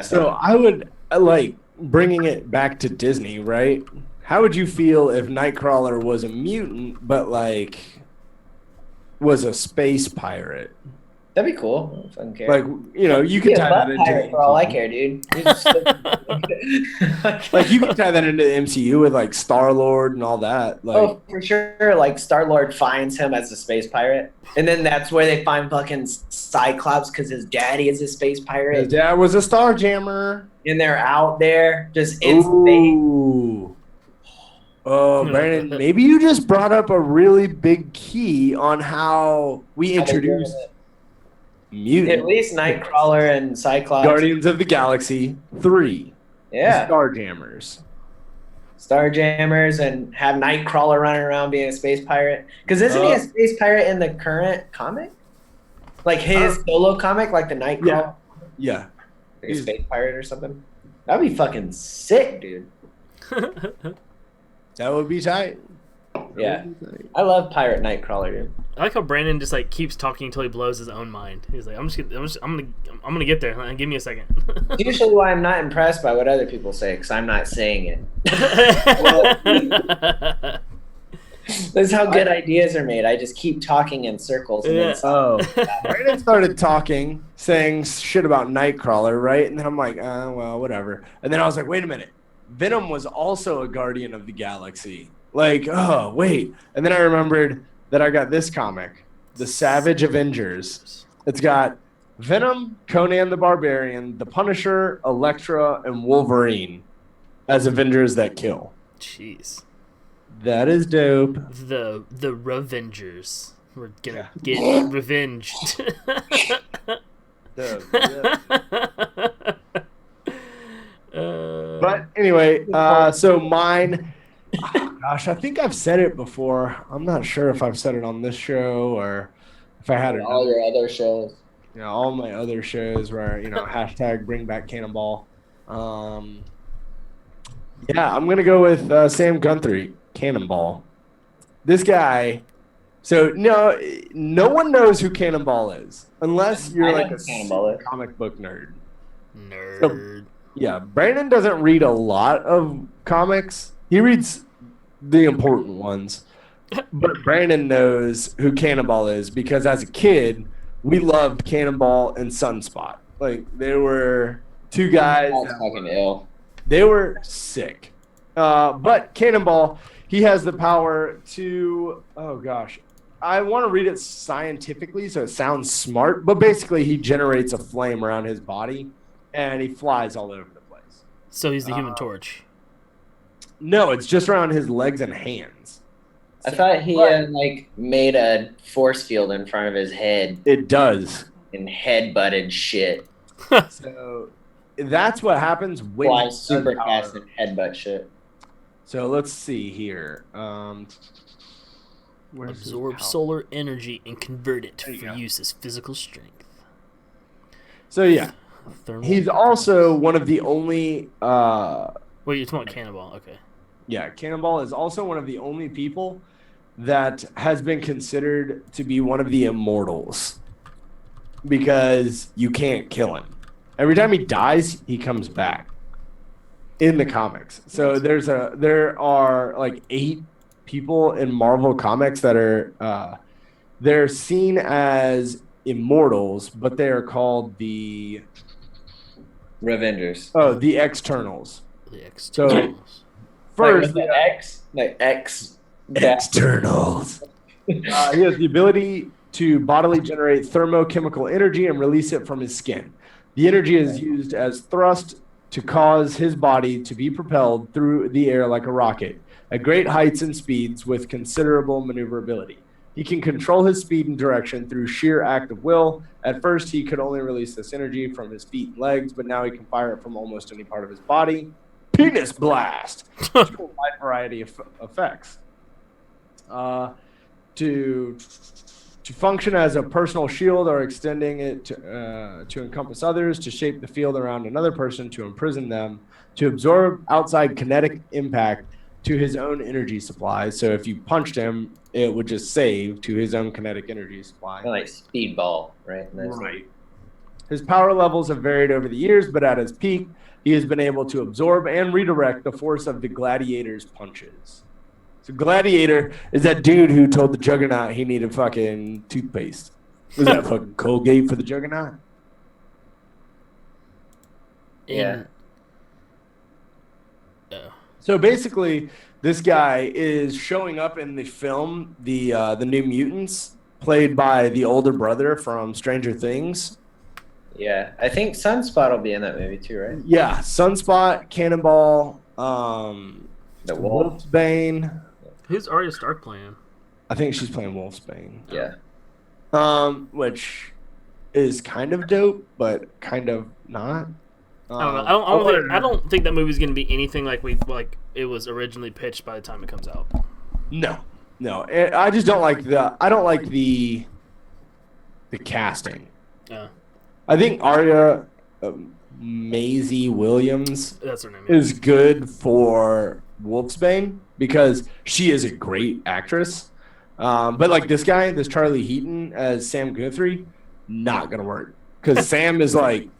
So I would like bringing it back to Disney, right? How would you feel if Nightcrawler was a mutant, but like was a space pirate? That'd be cool. I don't care. Like, you know, you could tie that into pirate for all I care, dude. like you could tie that into the MCU with like Star-Lord and all that. Like, oh, for sure. Like Star-Lord finds him as a space pirate, and then that's where they find fucking Cyclops because his daddy is a space pirate. his dad was a Starjammer. And they're out there just in space. Ooh. Oh, Brandon, maybe you just brought up a really big key on how we introduced mutants. At least Nightcrawler and Cyclops. Guardians of the Galaxy 3. Yeah. Starjammers. Starjammers, and have Nightcrawler running around being a space pirate. Because isn't he a space pirate in the current comic? Like his solo comic, like the Nightcrawler? Yeah. Like a space pirate or something? That'd be fucking sick, dude. That would be tight. Yeah. I love Pirate Nightcrawler, dude. I like how Brandon just like keeps talking until he blows his own mind. He's like, I'm gonna get there. Give me a second. Usually why I'm not impressed by what other people say, because I'm not saying it. That's how good ideas are made. I just keep talking in circles. And Brandon started talking, saying shit about Nightcrawler, right? And then I'm like, well, whatever. And then I was like, wait a minute. Venom was also a Guardian of the Galaxy. Like, oh, wait. And then I remembered that I got this comic, The Savage Avengers. It's got Venom, Conan the Barbarian, The Punisher, Elektra, and Wolverine as Avengers that kill. Jeez. That is dope. The Revengers. We're gonna get revenged. But anyway, so mine, gosh, I think I've said it before. I'm not sure if I've said it on this show or if I had it. All your other shows. You know, all my other shows where, you know, hashtag bring back Cannonball. Yeah, I'm going to go with Sam Guthrie, Cannonball. This guy, so no one knows who Cannonball is unless you're like a comic book nerd. So, yeah, Brandon doesn't read a lot of comics. He reads the important ones. But Brandon knows who Cannonball is because as a kid, we loved Cannonball and Sunspot. Like, they were two guys. That's fucking ill. They were sick. But Cannonball, he has the power to, oh gosh, I want to read it scientifically so it sounds smart, but basically he generates a flame around his body and he flies all over the place. So he's the Human Torch. No, it's just around his legs and hands. I thought he like made a force field in front of his head It does. and head-butted shit. So that's what happens when Fly he does super power. fast and headbutt shit. So let's see here. Where's his Absorb power? solar energy and convert it There you for go. use as physical strength. So yeah, Thermal. he's also one of the only. Wait, you're talking about Cannonball? Okay. Yeah, Cannonball is also one of the only people that has been considered to be one of the immortals because you can't kill him. Every time he dies, he comes back in the comics. So there are like 8 people in Marvel comics that are they're seen as immortals, but they are called the Revengers. the Externals. The externals. First, like the X. Externals. He has the ability to bodily generate thermochemical energy and release it from his skin. The energy is used as thrust to cause his body to be propelled through the air like a rocket at great heights and speeds with considerable maneuverability. He can control his speed and direction through sheer act of will. At first, he could only release this energy from his feet and legs, but now he can fire it from almost any part of his body. Penis blast to a wide variety of effects. To function as a personal shield or extending it to encompass others, to shape the field around another person, to imprison them, to absorb outside kinetic impact to his own energy supply. So if you punched him, it would just save to his own kinetic energy supply. Kind of like Speedball, right? Right. His power levels have varied over the years, but at his peak, he has been able to absorb and redirect the force of the Gladiator's punches. So Gladiator is that dude who told the Juggernaut he needed fucking toothpaste. Was that fucking Colgate for the Juggernaut? Yeah. So basically, this guy is showing up in the film, the New Mutants, played by the older brother from Stranger Things. Yeah. I think Sunspot will be in that movie too, right? Yeah, Sunspot, Cannonball, The Wolf. Wolfsbane. Who's Arya Stark playing? I think she's playing Wolfsbane. Yeah. Which is kind of dope, but kind of not. I don't know. I don't think that movie's gonna be anything like it was originally pitched by the time it comes out. No. I just don't like the casting. Yeah. I think Arya Maisie Williams That's her name. is good for Wolfsbane because she is a great actress. But like this guy, this Charlie Heaton as Sam Guthrie, not gonna work because Sam is like.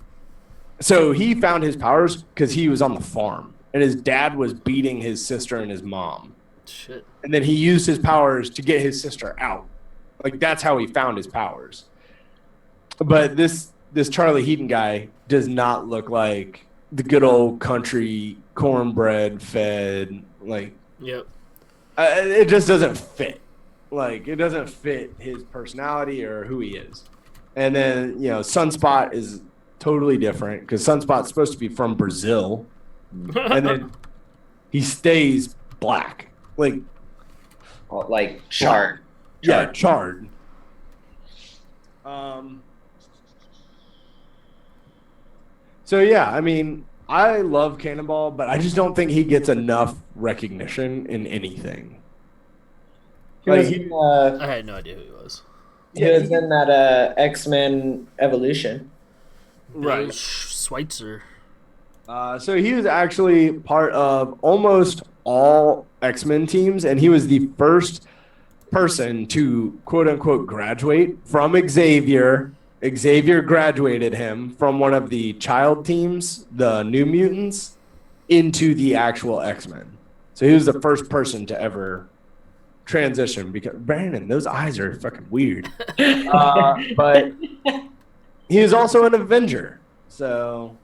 So he found his powers because he was on the farm and his dad was beating his sister and his mom. Shit. And then he used his powers to get his sister out. Like that's how he found his powers. But this Charlie Heaton guy does not look like the good old country cornbread fed like. Yep. It just doesn't fit. Like it doesn't fit his personality or who he is. And then Sunspot is totally different because Sunspot's supposed to be from Brazil, and then he stays black, like charred. Yeah, charred. So yeah, I mean, I love Cannonball, but I just don't think he gets enough recognition in anything. He was in, I had no idea who he was. he was in that X-Men Evolution. Right. Schweitzer. So he was actually part of almost all X-Men teams, and he was the first person to quote-unquote graduate from Xavier. Xavier graduated him from one of the child teams, the New Mutants, into the actual X-Men. So he was the first person to ever transition. Because Brandon, those eyes are fucking weird. But he is also an Avenger. So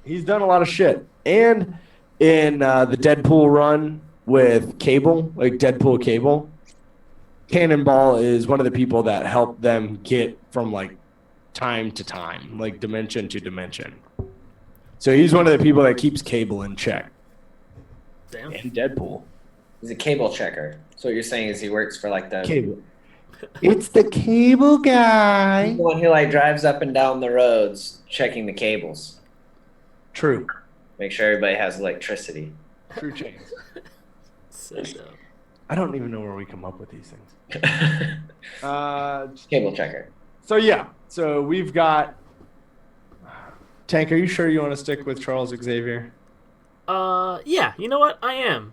he's done a lot of shit. And in the Deadpool run with Cable, like Deadpool Cable, Cannonball is one of the people that helped them get from like time to time, like dimension to dimension. So he's one of the people that keeps Cable in check. Damn. And Deadpool. He's a cable checker. So what you're saying is he works for like the Cable. It's the cable guy. He's the one who like drives up and down the roads checking the cables. True. Make sure everybody has electricity. True change. So dumb. I don't even know where we come up with these things. Cable checker. So yeah. So we've got. Tank, are you sure you want to stick with Charles Xavier? Yeah. You know what? I am.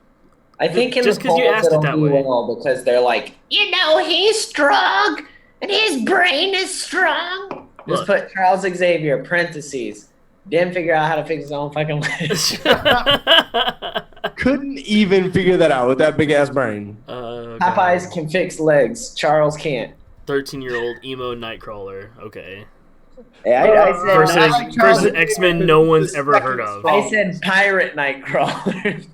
I think in Just the 'cause you polls asked it it'll that do way. well because they're like, he's strong and his brain is strong. Just Look. put Charles Xavier parentheses. Didn't figure out how to fix his own fucking life. Couldn't even figure that out with that big ass brain. Popeyes can fix legs. Charles can't. 13-year-old emo Nightcrawler. Okay. Hey, I said Versus X-Men no one's ever heard of. I said pirate Nightcrawler.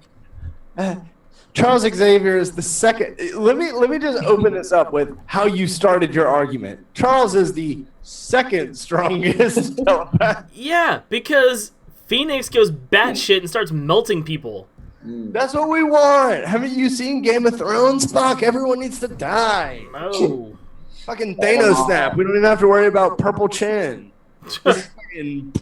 Charles Xavier is the second. Let me just open this up with how you started your argument. Charles is the second strongest telepath. Yeah, because Phoenix goes batshit and starts melting people. That's what we want. Haven't you seen Game of Thrones? Fuck, everyone needs to die. No. Fucking Thanos snap. We don't even have to worry about purple chin. Just fucking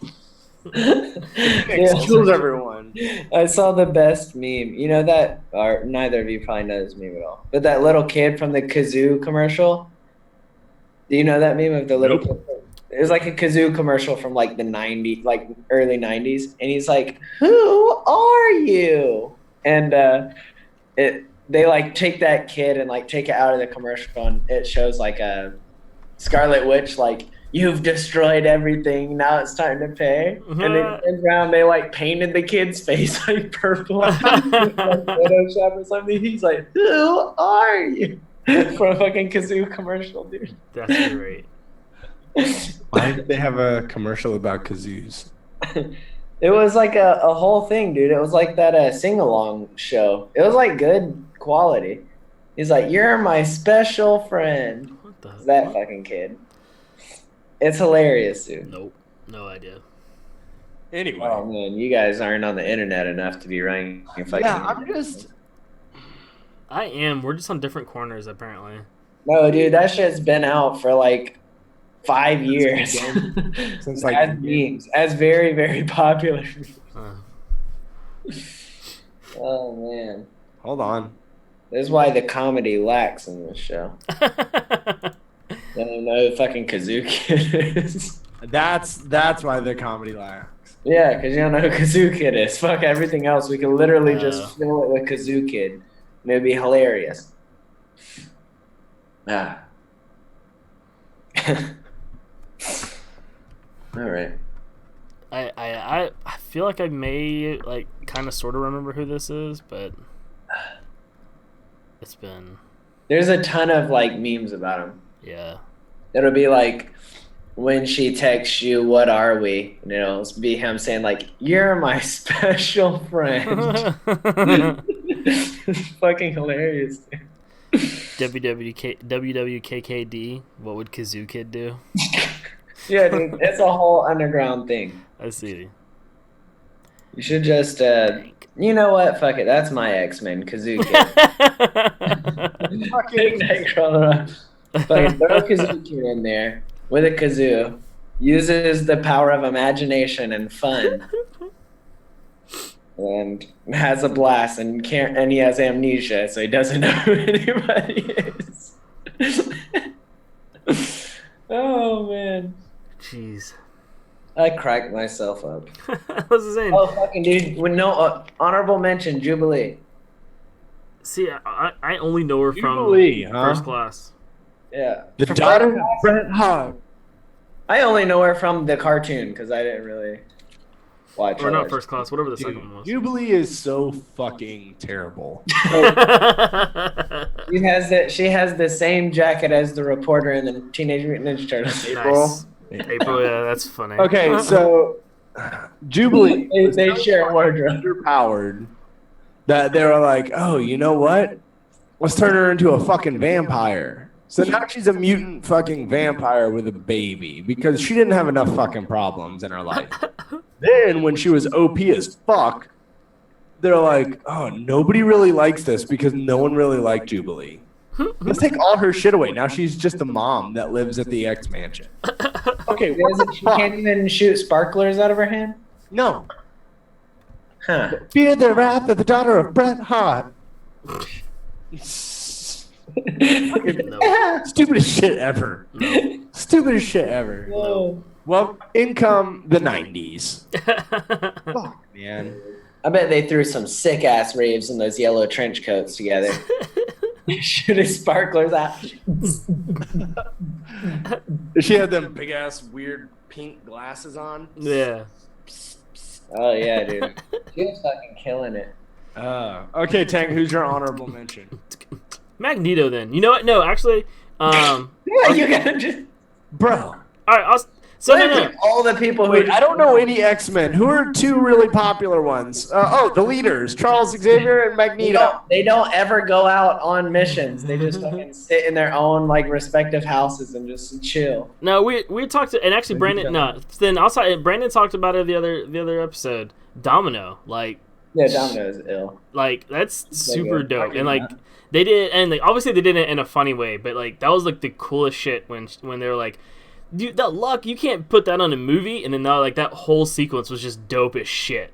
Phoenix kills everyone. I saw the best meme. You know that, or neither of you probably know this meme at all, but that little kid from the kazoo commercial. Do you know that meme of the little kid? It was like a kazoo commercial from like the 90s, like early 90s. And he's like, "Who are you?" And they like take that kid and like take it out of the commercial and it shows like a Scarlet Witch, like, "You've destroyed everything. Now it's time to pay." And then turns around, they like painted the kid's face like purple, like Photoshop or something. He's like, "Who are you?" For a fucking kazoo commercial, dude. That's great. Why did they have a commercial about kazoos? It was like a whole thing, dude. It was like that sing-along show. It was like good quality. He's like, "You're my special friend." What the? That fucking kid. It's hilarious, dude. Nope. No idea. Anyway. Oh man, you guys aren't on the internet enough to be running fucking. Yeah, I'm just. I am. We're just on different corners, apparently. No, dude, that shit's been out for like 5 years. Since like as memes, as very, very popular. Oh man, Hold on. this is why the comedy lacks in this show. I don't know who fucking Kazoo Kid is. That's why the comedy lacks. Yeah, because you don't know who Kazoo Kid is. Fuck everything else. We could literally just fill it with Kazoo Kid. And it'd be hilarious. Ah. All right. I feel like I may like kind of sort of remember who this is, but it's been There's a ton of like memes about him. yeah. It'll be like when she texts you, "What are we?" You know, it'll be him saying like, "You're my special friend." Fucking hilarious. WWKKD. What would Kazoo Kid do? Yeah, dude, it's a whole underground thing. I see. You should just, you know what? Fuck it. That's my X-Men, Kazoo Kid. Fucking Nightcrawler. Fucking throw Kazoo Kid in there with a kazoo. Uses the power of imagination and fun. And has a blast and he has amnesia, so he doesn't know who anybody is. Oh man. Jeez. I cracked myself up. What's his name? Oh fucking dude! With no honorable mention, Jubilee. See, I only know her Jubilee, from huh? First Class. Yeah. The From daughter First of Class. Bret Hart. I only know her from the cartoon because I didn't really watch. Or not others. First Class, whatever the second one was. Jubilee is so fucking terrible. She has the same jacket as the reporter in the Teenage Mutant Ninja Turtles. Nice. April, yeah, that's funny. Okay, so Jubilee They share a wardrobe. underpowered that they were like, "Oh, you know what? Let's turn her into a fucking vampire." So now she's a mutant fucking vampire with a baby because she didn't have enough fucking problems in her life. Then when she was OP as fuck, they're like, oh, nobody really likes this because no one really liked Jubilee. Let's take all her shit away. Now she's just a mom that lives at the X mansion. Okay, She can't even shoot sparklers out of her hand? no. Huh. Fear the wrath of the daughter of Bret Hart. Stupidest shit ever. Stupidest shit ever. Whoa. Well, in come the 90s. Fuck, man. I bet they threw some sick ass raves in those yellow trench coats together. Shooting sparklers out. She had them big ass weird pink glasses on. Yeah. Oh yeah, dude. She was fucking killing it. Okay, Tank, who's your honorable mention? Magneto, then. You know what? No, actually, Yeah, you gotta just Bro. all right. No. all the people who Wait, I don't know any X-Men. Who are two really popular ones? The leaders, Charles Xavier and Magneto. they don't ever go out on missions. They just fucking sit in their own like respective houses and just chill. No, we talked to, and actually Brandon. No, then also Brandon talked about it the other episode. Domino, like. Yeah, Domino is ill. Like that's super dope, and like they did, and like obviously they did it in a funny way, but like that was like the coolest shit when they were like, dude, that luck, you can't put that on a movie, and then now like that whole sequence was just dope as shit,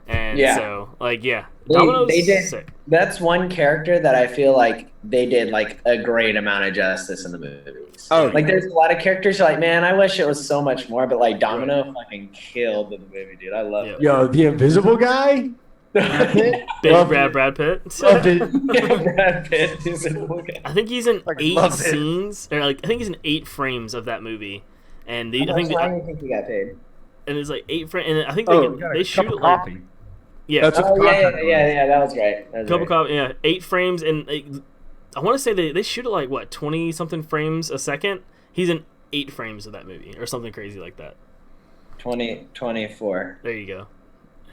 and so like Domino's they did. sick. That's one character that I feel like they did like a great amount of justice in the movies. Oh, like there's a lot of characters you're like, man, I wish it was so much more, but like Domino fucking killed the movie, dude. I love it. Yo, the Invisible Guy. Big Brad Pitt. Brad Pitt is in the guy. I think he's in Fucking love 8 it. scenes, or like I think he's in 8 frames of that movie, and I think Why do you think he got paid? and it's like 8 frames, and I think Oh, they shoot it like That's what Oh the yeah, contract was. that was right. That was couple right. 8 frames, and like, I want to say they shoot it like what 20 something frames a second. He's in 8 frames of that movie or something crazy like that. 24. There you go.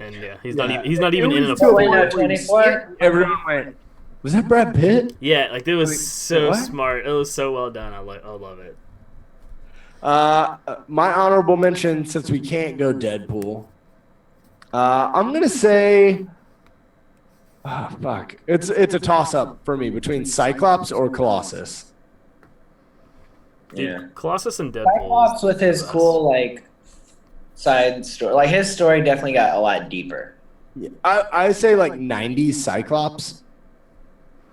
And he's not even in a so full. no, 24. Everyone went, was that Brad Pitt? Yeah, like it was so what? smart. It was so well done. I love it. My honorable mention, since we can't go Deadpool, I'm gonna say, fuck, it's a toss up for me between Cyclops or Colossus. Dude, Yeah. Colossus and Deadpool. Cyclops with his cool like side story, like his story definitely got a lot deeper. I say like 90s Cyclops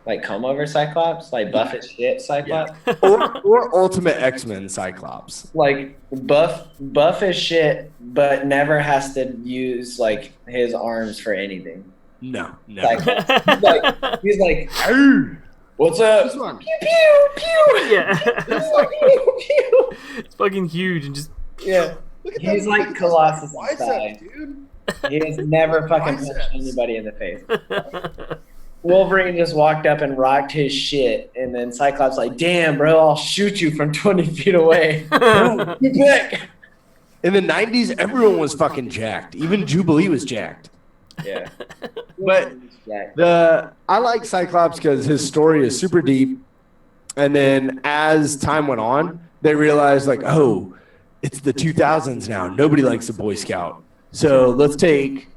Like come over Cyclops, like buff as shit Cyclops, or Ultimate X-Men Cyclops. like buff as shit, but never has to use like his arms for anything. No. Cyclops. He's like, what's up? This one. Pew pew pew. Yeah. Pew, pew. It's fucking huge and just. Yeah. He's like Colossus Bicep, inside. dude. He has never fucking Biceps. punched anybody in the face. Wolverine just walked up and rocked his shit, and then Cyclops like, damn, bro, I'll shoot you from 20 feet away. Get back. In the 90s, everyone was fucking jacked. Even Jubilee was jacked. Yeah. But Yeah. I like Cyclops because his story is super deep. And then as time went on, they realized like, oh, it's the 2000s now. Nobody likes the Boy Scout. So let's take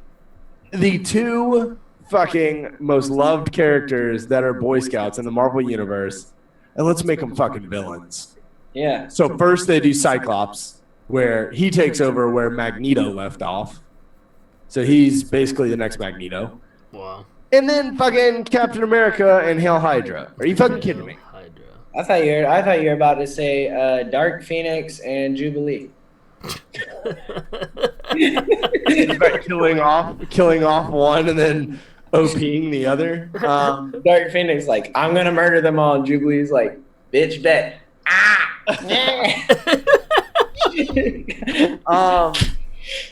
the 2 fucking most loved characters that are Boy Scouts in the Marvel Universe, and let's make them fucking villains. Yeah. So first they do Cyclops, where he takes over where Magneto left off. So he's basically the next Magneto. Wow. And then fucking Captain America and Hail Hydra. Are you fucking kidding me? Hydra. I thought you were about to say Dark Phoenix and Jubilee. Like killing off one and then OPing the other. Dark Phoenix like, I'm gonna murder them all, and Jubilee's like, bitch bet.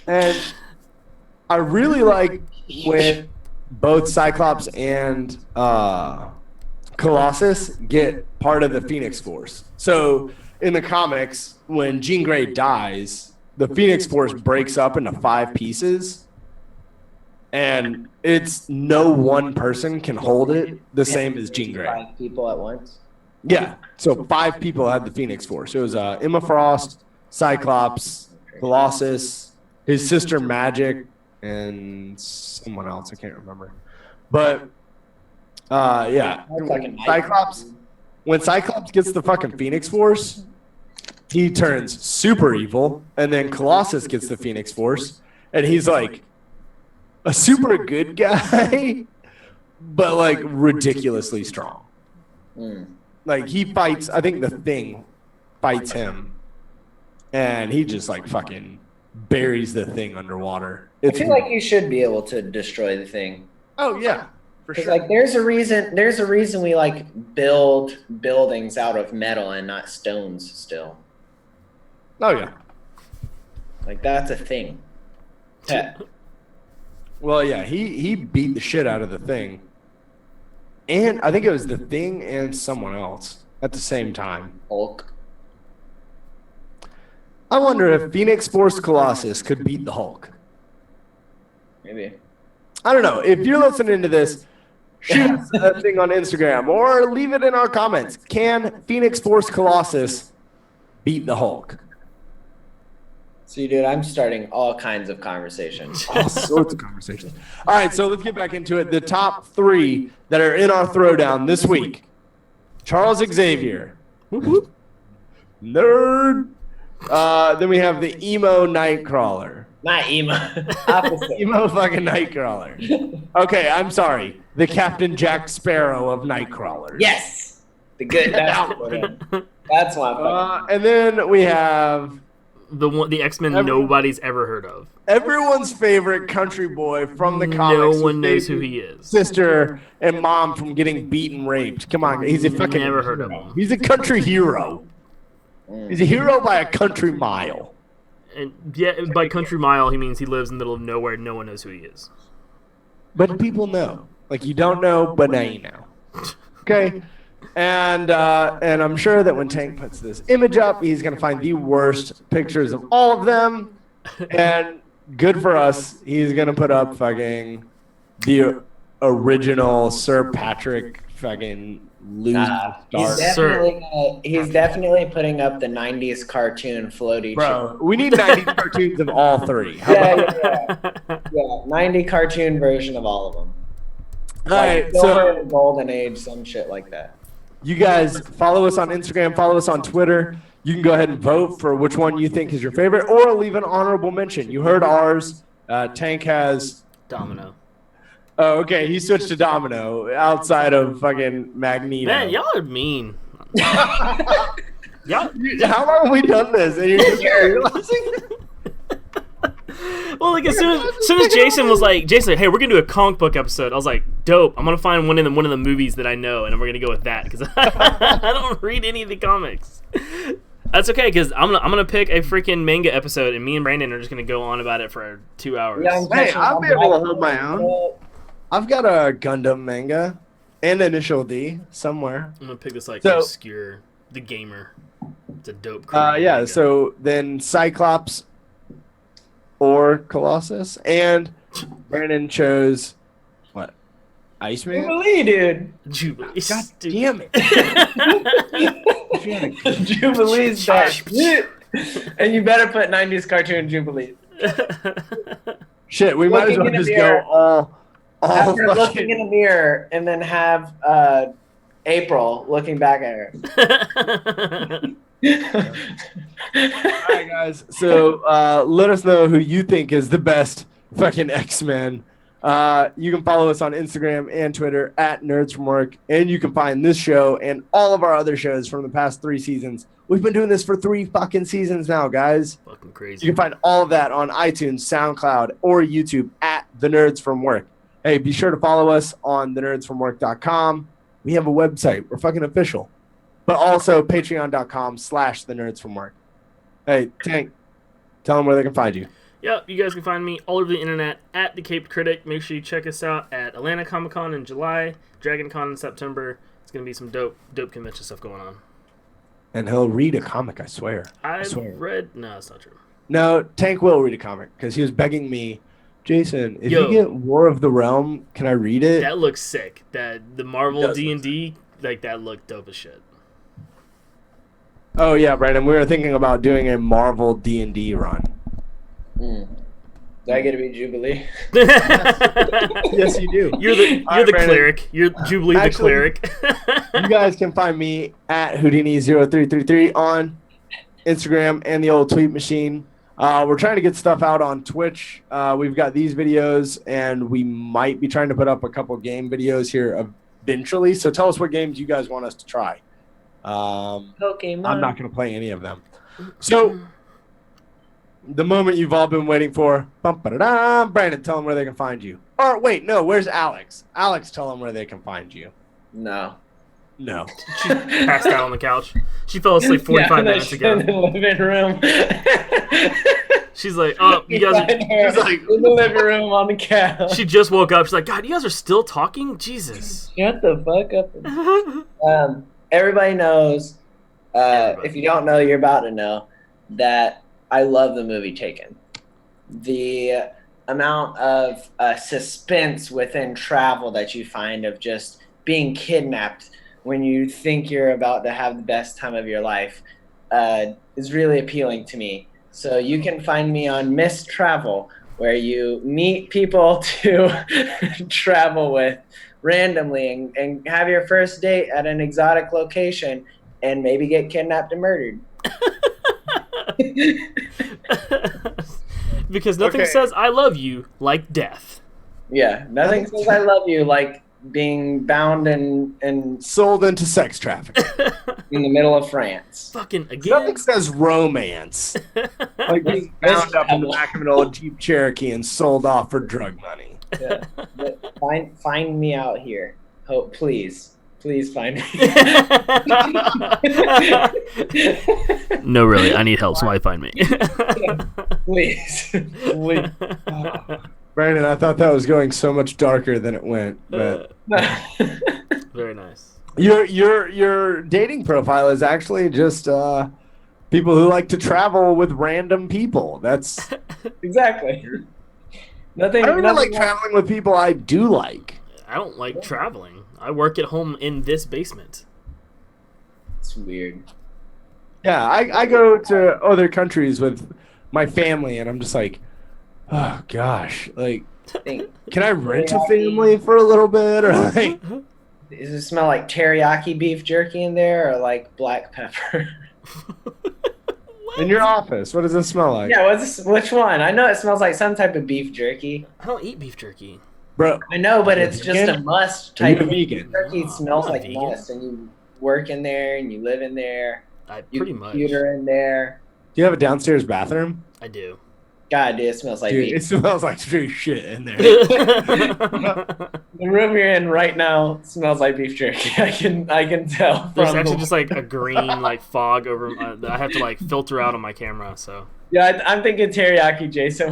And I really like when both Cyclops and Colossus get part of the Phoenix Force. So in the comics, when Jean Grey dies, the Phoenix Force breaks up into 5 pieces, and it's no one person can hold it the same as Jean Grey. 5 people at once. Yeah, so 5 people had the Phoenix Force. It was Emma Frost, Cyclops, Colossus, his sister Magic, and someone else. I can't remember. But yeah, Fucking Cyclops. When Cyclops gets the fucking Phoenix Force, he turns super evil, and then Colossus gets the Phoenix Force, and he's like a super good guy, but like ridiculously strong. Like he fights, I think the Thing fights him, and he just like fucking buries the Thing underwater. I feel like you should be able to destroy the Thing. Oh yeah, for Because sure. like there's a reason we like build buildings out of metal and not stones still. Oh yeah. Like that's a thing. Yeah. Well, yeah, he beat the shit out of the Thing. And I think it was the Thing and someone else at the same time. Hulk. I wonder if Phoenix Force Colossus could beat the Hulk. Maybe. I don't know. If you're listening to this, shoot us a thing on Instagram or leave it in our comments. Can Phoenix Force Colossus beat the Hulk? See, dude, I'm starting all kinds of conversations. All sorts of conversations. All right, so let's get back into it. The top 3 that are in our throwdown this week: Charles Xavier, nerd. Then we have the emo Nightcrawler. Not emo. Opposite. Emo fucking Nightcrawler. Okay, I'm sorry. The Captain Jack Sparrow of Nightcrawlers. Yes. The good. That's one. And then we have The X-Men nobody's ever heard of. everyone's favorite country boy from the comics. No one who knows saved who he is. Sister and mom from getting beaten, raped. Come on, he's a fucking Never heard of him. He's a country hero. He's a hero by a country mile. And yeah, by country mile, he means he lives in the middle of nowhere. No one knows who he is. But people know. Like you don't know, but now you know. Okay. And I'm sure that when Tank puts this image up, he's gonna find the worst pictures of all of them. And good for us, he's gonna put up fucking the original Sir Patrick fucking loser star. He's definitely putting up the 90s cartoon floaty. Bro, we need 90s cartoons of all 3. Yeah, 90 cartoon version of all of them. All right, so golden age, some shit like that. you guys follow us on Instagram, follow us on Twitter. You can go ahead and vote for which one you think is your favorite, or leave an honorable mention. You heard ours. Tank has Domino. Oh, okay. He switched to Domino outside of fucking Magneto. Man, y'all are mean. y'all. How long have we done this? And you're just realizing? Well, like as soon as Jason was like, hey, we're gonna do a comic book episode. I was like, dope. I'm gonna find one of the movies that I know, and we're gonna go with that because I don't read any of the comics. That's okay, because I'm gonna pick a freaking manga episode, and me and Brandon are just gonna go on about it for 2 hours. Yeah, Hey, I'll be able to hold my own. I've got a Gundam manga and Initial D somewhere. I'm gonna pick this obscure, The Gamer. It's a dope. Yeah. manga. So then Cyclops or Colossus, and Brandon chose what? Iceman. Jubilee, dude. Jubilee. God damn it! Jubilee's back. And you better put 90s cartoon Jubilee. Shit, we might as well just go all After fucking. looking in the mirror and then have April looking back at her. All right, guys. So let us know who you think is the best fucking X-Men. You can follow us on Instagram and Twitter at TheNerdsFromWork, and you can find this show and all of our other shows from the past 3 seasons. We've been doing this for 3 fucking seasons now, guys. Fucking crazy. You can find all of that on iTunes, SoundCloud, or YouTube at TheNerdsFromWork. Hey, be sure to follow us on TheNerdsFromWork.com. We have a website. We're fucking official. But also Patreon.com/TheNerdsFromWork. Hey, Tank, tell them where they can find you. Yep, you guys can find me all over the internet at The Caped Critic. Make sure you check us out at Atlanta Comic Con in July, Dragon Con in September. It's going to be some dope convention stuff going on. And he'll read a comic, I swear. I swear. read... No, that's not true. No, Tank will read a comic because he was begging me, Jason, if Yo. you get War of the Realm, can I read it? That looks sick. The Marvel It does D&D, like that looked dope as shit. Oh, yeah, Brandon, we were thinking about doing a Marvel D&D run. Do I get to be Jubilee? Yes, you do. You're the All right, Brandon. cleric. You're Jubilee the Actually, cleric. You guys can find me at Houdini0333 on Instagram and the old tweet machine. We're trying to get stuff out on Twitch. We've got these videos, and we might be trying to put up a couple game videos here eventually. So tell us what games you guys want us to try. Pokemon. I'm not going to play any of them. So the moment you've all been waiting for. Brandon, tell them where they can find you. Or wait, no, where's Alex? Alex, tell them where they can find you. No. No. She passed out on the couch. She fell asleep 45 minutes ago. In the living room. She's like, oh, you guys are... She's like, in the living room on the couch. She just woke up. She's like, God, you guys are still talking? Jesus. Shut the fuck up. Everybody knows, if you don't know, you're about to know, that I love the movie Taken. The amount of suspense within travel that you find of just being kidnapped when you think you're about to have the best time of your life is really appealing to me. So you can find me on Missed Travel, where you meet people to travel with randomly and have your first date at an exotic location and maybe get kidnapped and murdered. Because nothing says I love you like death. Yeah, nothing says I love you like being bound and Sold into sex trafficking. in the middle of France. Fucking again. Nothing says romance. Like being bound up in the back of an old Jeep Cherokee and sold off for drug money. Yeah. But find me out here. Oh, please find me. No, really, I need help. Somebody find me. Please. Brandon, I thought that was going so much darker than it went. But Very nice. your dating profile is actually just people who like to travel with random people. That's Exactly. Nothing. I don't even like traveling with people I do like. I don't like traveling. I work at home in this basement. It's weird. Yeah, I go to other countries with my family, and I'm just like, oh gosh, like, can I rent a family for a little bit, or like? Does it smell like teriyaki beef jerky in there, or like black pepper? In your office, what does it smell like? Yeah, which one? I know it smells like some type of beef jerky. I don't eat beef jerky. Bro, I know, but it's just a must are you type a of vegan? jerky. It smells I'm not like vegan. must, and you work in there, and you live in there. You Pretty much. computer in there. Do you have a downstairs bathroom? I do. God, dude, it smells like Dude, beef. it smells like straight shit in there. The room you're in right now smells like beef jerky. I can tell. There's from actually the- just like a green like fog over. That I have to like filter out on my camera. So. Yeah, I'm thinking teriyaki, Jason.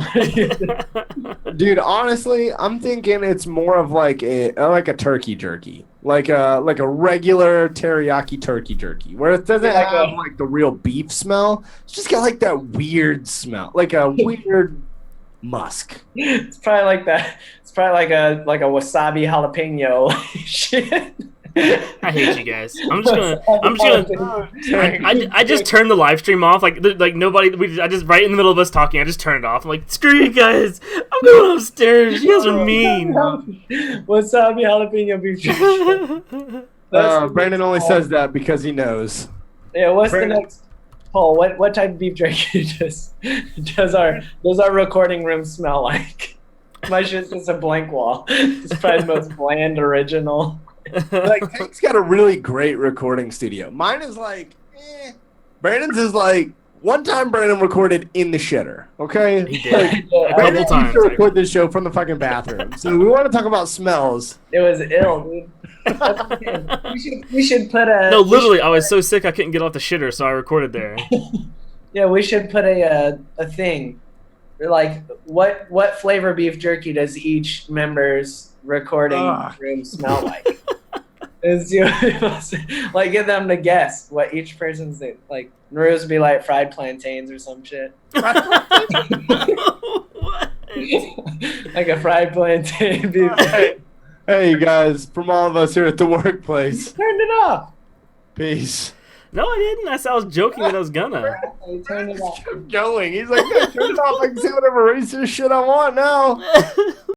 Dude, honestly, I'm thinking it's more of like a turkey jerky, like a regular teriyaki turkey jerky, where it doesn't have like the real beef smell. It's just got like that weird smell, like a weird musk. It's probably like that. It's probably like a wasabi jalapeno shit. I hate you guys. I'm just gonna. I just turned the live stream off. Like nobody. I just right in the middle of us talking. I just turned it off. I'm like, screw you guys. I'm going upstairs. You guys are mean. Wasabi jalapeno beef jerky. Brandon only says that because he knows. Yeah. What's Brandon. the next poll? What type of beef jerky does our recording room smell like? My shit's just a blank wall. It's probably the most bland original. Like, Tank's got a really great recording studio. Mine is like, Brandon's is like, one time Brandon recorded in the shitter, okay? He did. A Brandon couple used times. to record this show from the fucking bathroom. So we want to talk about smells. It was ill, dude. We should put a. No, literally, I was so sick I couldn't get off the shitter, so I recorded there. Yeah, we should put a thing. Like, what flavor beef jerky does each member's recording room smell like? Like, get them to guess what each person's like. Naru's would be like fried plantains or some shit. What? Like a fried plantain beef jerky. Hey, you guys, from all of us here at the workplace, Turned it off. peace. No, I didn't. I said I was joking that I was gonna. Okay, turn it off. Going. He's like, turn it off. I can say whatever racist shit I want now.